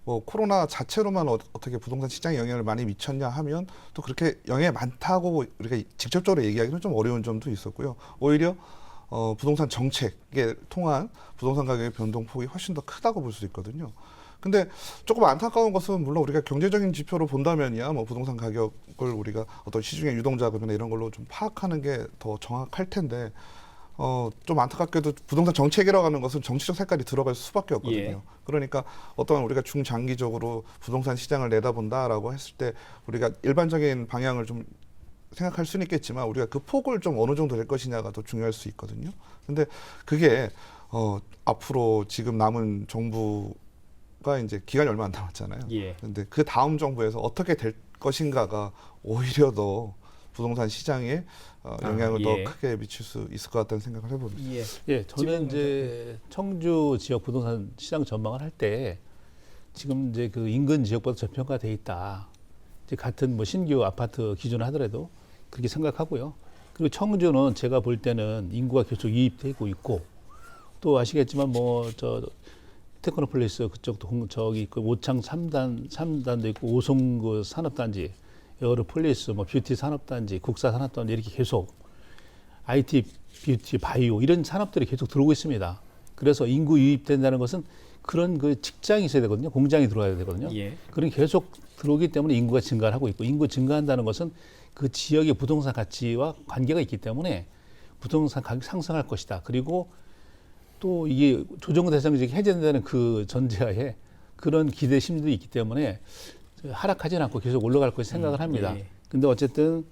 뭐 코로나 자체로만 어떻게 부동산 시장에 영향을 많이 미쳤냐 하면 또 그렇게 영향이 많다고 우리가 직접적으로 얘기하기는 좀 어려운 점도 있었고요. 오히려 부동산 정책에 통한 부동산 가격의 변동폭이 훨씬 더 크다고 볼 수 있거든요. 근데 조금 안타까운 것은 물론 우리가 경제적인 지표로 본다면이야 뭐 부동산 가격을 우리가 어떤 시중의 유동자금이나 이런 걸로 좀 파악하는 게 더 정확할 텐데 좀 안타깝게도 부동산 정책이라고 하는 것은 정치적 색깔이 들어갈 수밖에 없거든요. 예. 그러니까 어떤 우리가 중장기적으로 부동산 시장을 내다본다라고 했을 때 우리가 일반적인 방향을 좀 생각할 수는 있겠지만 우리가 그 폭을 좀 어느 정도 될 것이냐가 더 중요할 수 있거든요. 근데 그게 앞으로 지금 남은 정부가 이제 기간이 얼마 안 남았잖아요. 예. 근데 그 다음 정부에서 어떻게 될 것인가가 오히려 더 부동산 시장에 영향을 예. 더 크게 미칠 수 있을 것 같다는 생각을 해봅니다. 예. 예, 저는 이제 청주 지역 부동산 시장 전망을 할 때 지금 이제 그 인근 지역보다 저평가돼 있다. 이제 같은 뭐 신규 아파트 기준을 하더라도 그렇게 생각하고요. 그리고 청주는 제가 볼 때는 인구가 계속 유입되고 있고 또 아시겠지만 뭐 저 테크노폴리스 그쪽도 저기 그 오창 3단도 있고 오송구 산업단지, 에어로폴리스, 뭐 뷰티 산업단지, 국사 산업단지 이렇게 계속 IT, 뷰티, 바이오 이런 산업들이 계속 들어오고 있습니다. 그래서 인구 유입된다는 것은 그런 그 직장이 있어야 되거든요. 공장이 들어와야 되거든요. 예. 그런 계속 들어오기 때문에 인구가 증가를 하고 있고 인구 증가한다는 것은 그 지역의 부동산 가치와 관계가 있기 때문에 부동산 가격 상승할 것이다. 그리고 또 이게 조정 대상 지역이 해제된다는 그 전제하에 그런 기대 심리도 있기 때문에 하락하지는 않고 계속 올라갈 것이 생각을 합니다. 예. 근데 어쨌든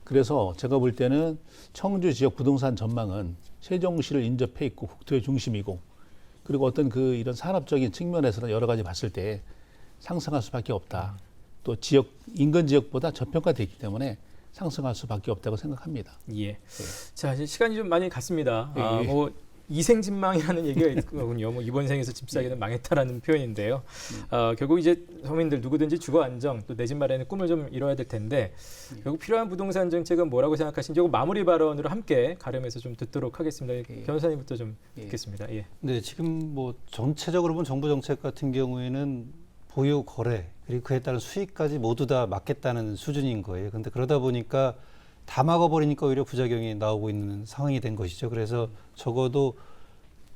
그래서 제가 볼 때는 청주 지역 부동산 전망은 세종시를 인접해 있고 국토의 중심이고 그리고 어떤 그 이런 산업적인 측면에서는 여러 가지 봤을 때 상승할 수밖에 없다. 또 지역 인근 지역보다 저평가돼 있기 때문에 상승할 수밖에 없다고 생각합니다. 예. 자, 이제 시간이 좀 많이 갔습니다. 예. 뭐 이생진망이라는 얘기가 있군요. 뭐 이번 생에서 집 사기는 망했다라는 표현인데요. 결국 이제 서민들 누구든지 주거 안정 또 내 집 마련의 꿈을 좀 이뤄야 될 텐데 결국 필요한 부동산 정책은 뭐라고 생각하시는지 마무리 발언으로 함께 가름해서 좀 듣도록 하겠습니다. 변호사님부터 좀 듣겠습니다. 예. 네, 지금 뭐 전체적으로 본 정부 정책 같은 경우에는 보유 거래 그리고 그에 따른 수익까지 모두 다 막겠다는 수준인 거예요. 근데 그러다 보니까 다 막아버리니까 오히려 부작용이 나오고 있는 상황이 된 것이죠. 그래서 적어도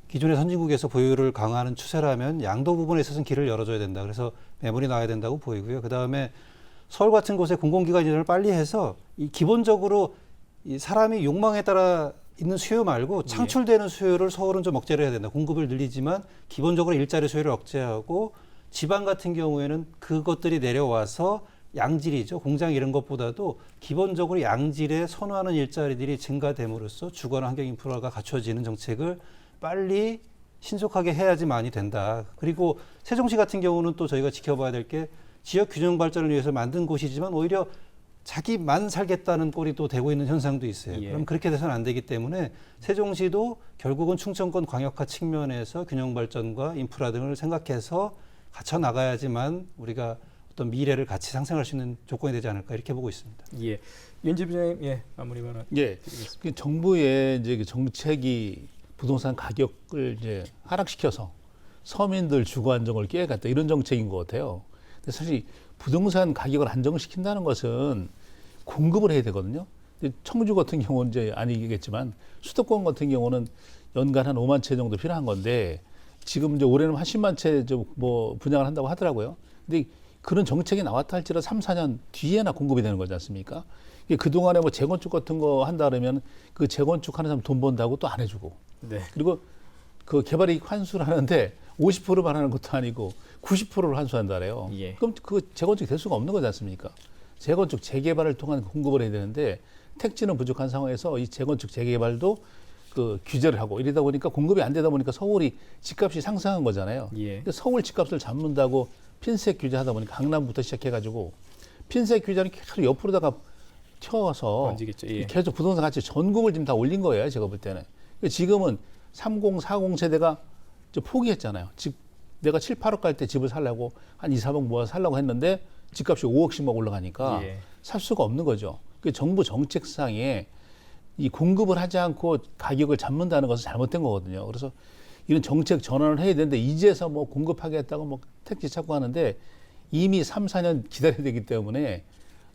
기존의 선진국에서 보유를 강화하는 추세라면 양도 부분에 있어서는 길을 열어줘야 된다. 그래서 매물이 나와야 된다고 보이고요. 그다음에 서울 같은 곳에 공공기관 이전을 빨리 해서 이 기본적으로 이 사람이 욕망에 따라 있는 수요 말고 창출되는 수요를 서울은 좀 억제를 해야 된다. 공급을 늘리지만 기본적으로 일자리 수요를 억제하고 지방 같은 경우에는 그것들이 내려와서 양질이죠. 공장 이런 것보다도 기본적으로 양질에 선호하는 일자리들이 증가됨으로써 주거나 환경 인프라가 갖춰지는 정책을 빨리 신속하게 해야지만이 된다. 그리고 세종시 같은 경우는 또 저희가 지켜봐야 될 게 지역 균형 발전을 위해서 만든 곳이지만 오히려 자기만 살겠다는 꼴이 또 되고 있는 현상도 있어요. 예. 그럼 그렇게 돼서는 안 되기 때문에 세종시도 결국은 충청권 광역화 측면에서 균형 발전과 인프라 등을 생각해서 갖춰 나가야지만 우리가 어떤 미래를 같이 상생할 수 있는 조건이 되지 않을까 이렇게 보고 있습니다. 예. 윤지 부장님, 예, 마무리 발언. 예, 그 정부의 이제 그 정책이 부동산 가격을 이제 하락시켜서 서민들 주거 안정을 깨겠다 이런 정책인 것 같아요. 근데 사실 부동산 가격을 안정시킨다는 것은 공급을 해야 되거든요. 근데 청주 같은 경우는 이제 아니겠지만 수도권 같은 경우는 연간 한 5만 채 정도 필요한 건데 지금 이제 올해는 한 10만 채 뭐 분양을 한다고 하더라고요. 근데 그런 정책이 나왔다 할지라도 3, 4년 뒤에나 공급이 되는 거지 않습니까? 그동안에 뭐 재건축 같은 거 한다 그러면 그 재건축 하는 사람 돈 번다고 또 안 해주고. 네. 그리고 그 개발이익 환수를 하는데 50%만 하는 것도 아니고 90%를 환수한다 그래요. 예. 그럼 그 재건축이 될 수가 없는 거지 않습니까? 재건축, 재개발을 통한 공급을 해야 되는데 택지는 부족한 상황에서 이 재건축, 재개발도 그 규제를 하고 이러다 보니까 공급이 안 되다 보니까 서울이 집값이 상승한 거잖아요. 예. 근데 서울 집값을 잡는다고 핀셋 규제하다 보니까 강남부터 시작해가지고 핀셋 규제는 계속 옆으로다가 튀어서 번지겠죠. 예. 계속 부동산 가치 전국을 지금 다 올린 거예요. 제가 볼 때는. 지금은 30, 40 세대가 이제 포기했잖아요. 집 내가 7, 8억 갈 때 집을 살려고 한 2, 3억 모아서 살려고 했는데 집값이 5억씩 막 올라가니까 예. 살 수가 없는 거죠. 정부 정책상에 이 공급을 하지 않고 가격을 잡는다는 것은 잘못된 거거든요. 그래서 이런 정책 전환을 해야 되는데 이제서 뭐 공급하겠다고 뭐 택지 찾고 하는데 이미 3, 4년 기다려야 되기 때문에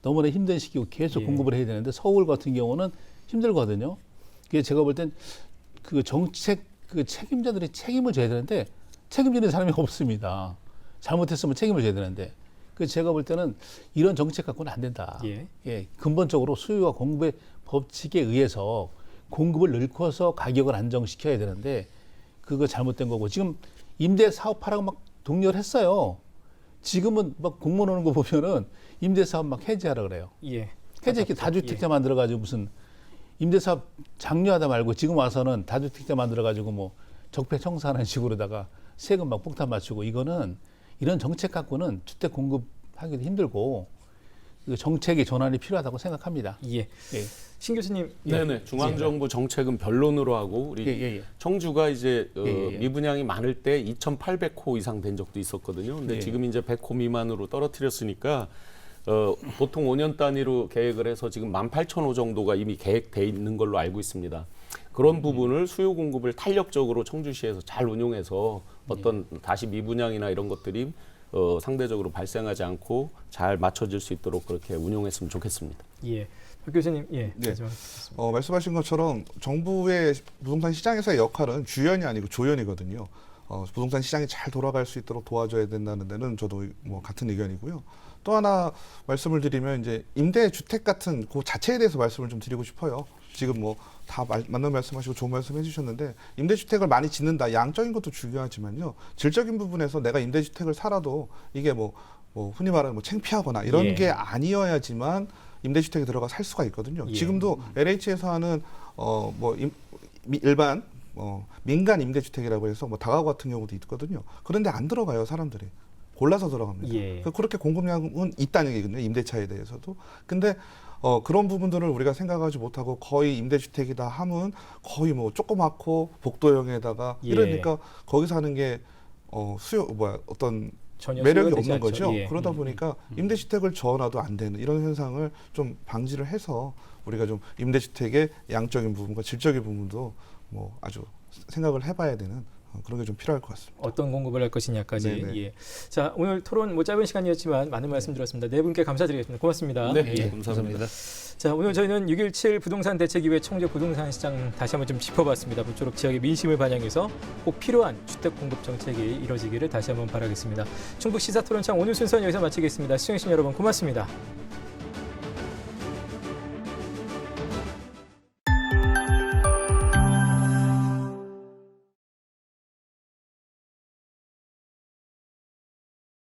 너무나 힘든 시기고 계속 예. 공급을 해야 되는데 서울 같은 경우는 힘들거든요. 그게 제가 볼 땐 그 정책 그 책임자들이 책임을 져야 되는데 책임지는 사람이 없습니다. 잘못했으면 책임을 져야 되는데. 그래서 제가 볼 때는 이런 정책 갖고는 안 된다. 예. 근본적으로 수요와 공급의 법칙에 의해서 공급을 늘려서 가격을 안정시켜야 되는데 그거 잘못된 거고 지금 임대 사업하라고 막 독려를 했어요. 지금은 막 공문 오는 거 보면은 임대 사업 막 해제하라 그래요. 예. 해제기 다주택자 만들어가지고 무슨 임대사업 장려하다 말고 지금 와서는 다주택자 만들어가지고 뭐 적폐 청산하는 식으로다가 세금 막 폭탄 맞추고 이거는 이런 정책 갖고는 주택 공급하기도 힘들고 그 정책의 전환이 필요하다고 생각합니다. 예. 예. 신 교수님. 네네. 중앙정부 정책은 변론으로 하고 우리 예. 청주가 이제 예. 미분양이 많을 때 2,800호 이상 된 적도 있었거든요. 근데 예. 지금 이제 100호 미만으로 떨어뜨렸으니까 보통 5년 단위로 계획을 해서 지금 18,000호 정도가 이미 계획돼 있는 걸로 알고 있습니다. 그런 부분을 수요 공급을 탄력적으로 청주시에서 잘 운용해서 어떤 다시 미분양이나 이런 것들이 상대적으로 발생하지 않고 잘 맞춰질 수 있도록 그렇게 운용했으면 좋겠습니다. 예. 박 교수님. 예. 네. 마지막. 말씀하신 것처럼 정부의 부동산 시장에서의 역할은 주연이 아니고 조연이거든요. 부동산 시장이 잘 돌아갈 수 있도록 도와줘야 된다는 데는 저도 뭐 같은 의견이고요. 또 하나 말씀을 드리면 이제 임대주택 같은 그 자체에 대해서 말씀을 좀 드리고 싶어요. 지금 뭐 다 맞는 말씀하시고 좋은 말씀 해주셨는데 임대주택을 많이 짓는다. 양적인 것도 중요하지만요. 질적인 부분에서 내가 임대주택을 살아도 이게 뭐 흔히 말하는 뭐 창피하거나 이런 예. 게 아니어야지만 임대주택에 들어가 살 수가 있거든요. 예. 지금도 LH에서 하는 일반 민간 임대주택이라고 해서 뭐 다가구 같은 경우도 있거든요. 그런데 안 들어가요, 사람들이. 골라서 들어갑니다. 예. 그렇게 공급량은 있다는 얘기거든요, 임대차에 대해서도. 근데 그런 부분들을 우리가 생각하지 못하고 거의 임대주택이다 하면 거의 뭐 조그맣고 복도형에다가 예. 이러니까 거기서 하는 게 어떤 전혀 매력이 수요되지 없는 않죠. 거죠. 예. 그러다 보니까 임대주택을 저어놔도 안 되는 이런 현상을 좀 방지를 해서 우리가 좀 임대주택의 양적인 부분과 질적인 부분도 뭐 아주 생각을 해봐야 되는 그런 게 좀 필요할 것 같습니다. 어떤 공급을 할 것이냐까지. 네네. 예. 자, 오늘 토론 뭐 짧은 시간이었지만 많은 말씀 들었습니다. 네 분께 감사드리겠습니다. 고맙습니다. 네, 예. 감사합니다. 자, 오늘 저희는 6.17 부동산 대책이후에 청주 부동산 시장 다시 한번 좀 짚어봤습니다. 모쪼록 지역의 민심을 반영해서 꼭 필요한 주택 공급 정책이 이뤄지기를 다시 한번 바라겠습니다. 충북 시사토론창 오늘 순서는 여기서 마치겠습니다. 시청해주신 여러분 고맙습니다.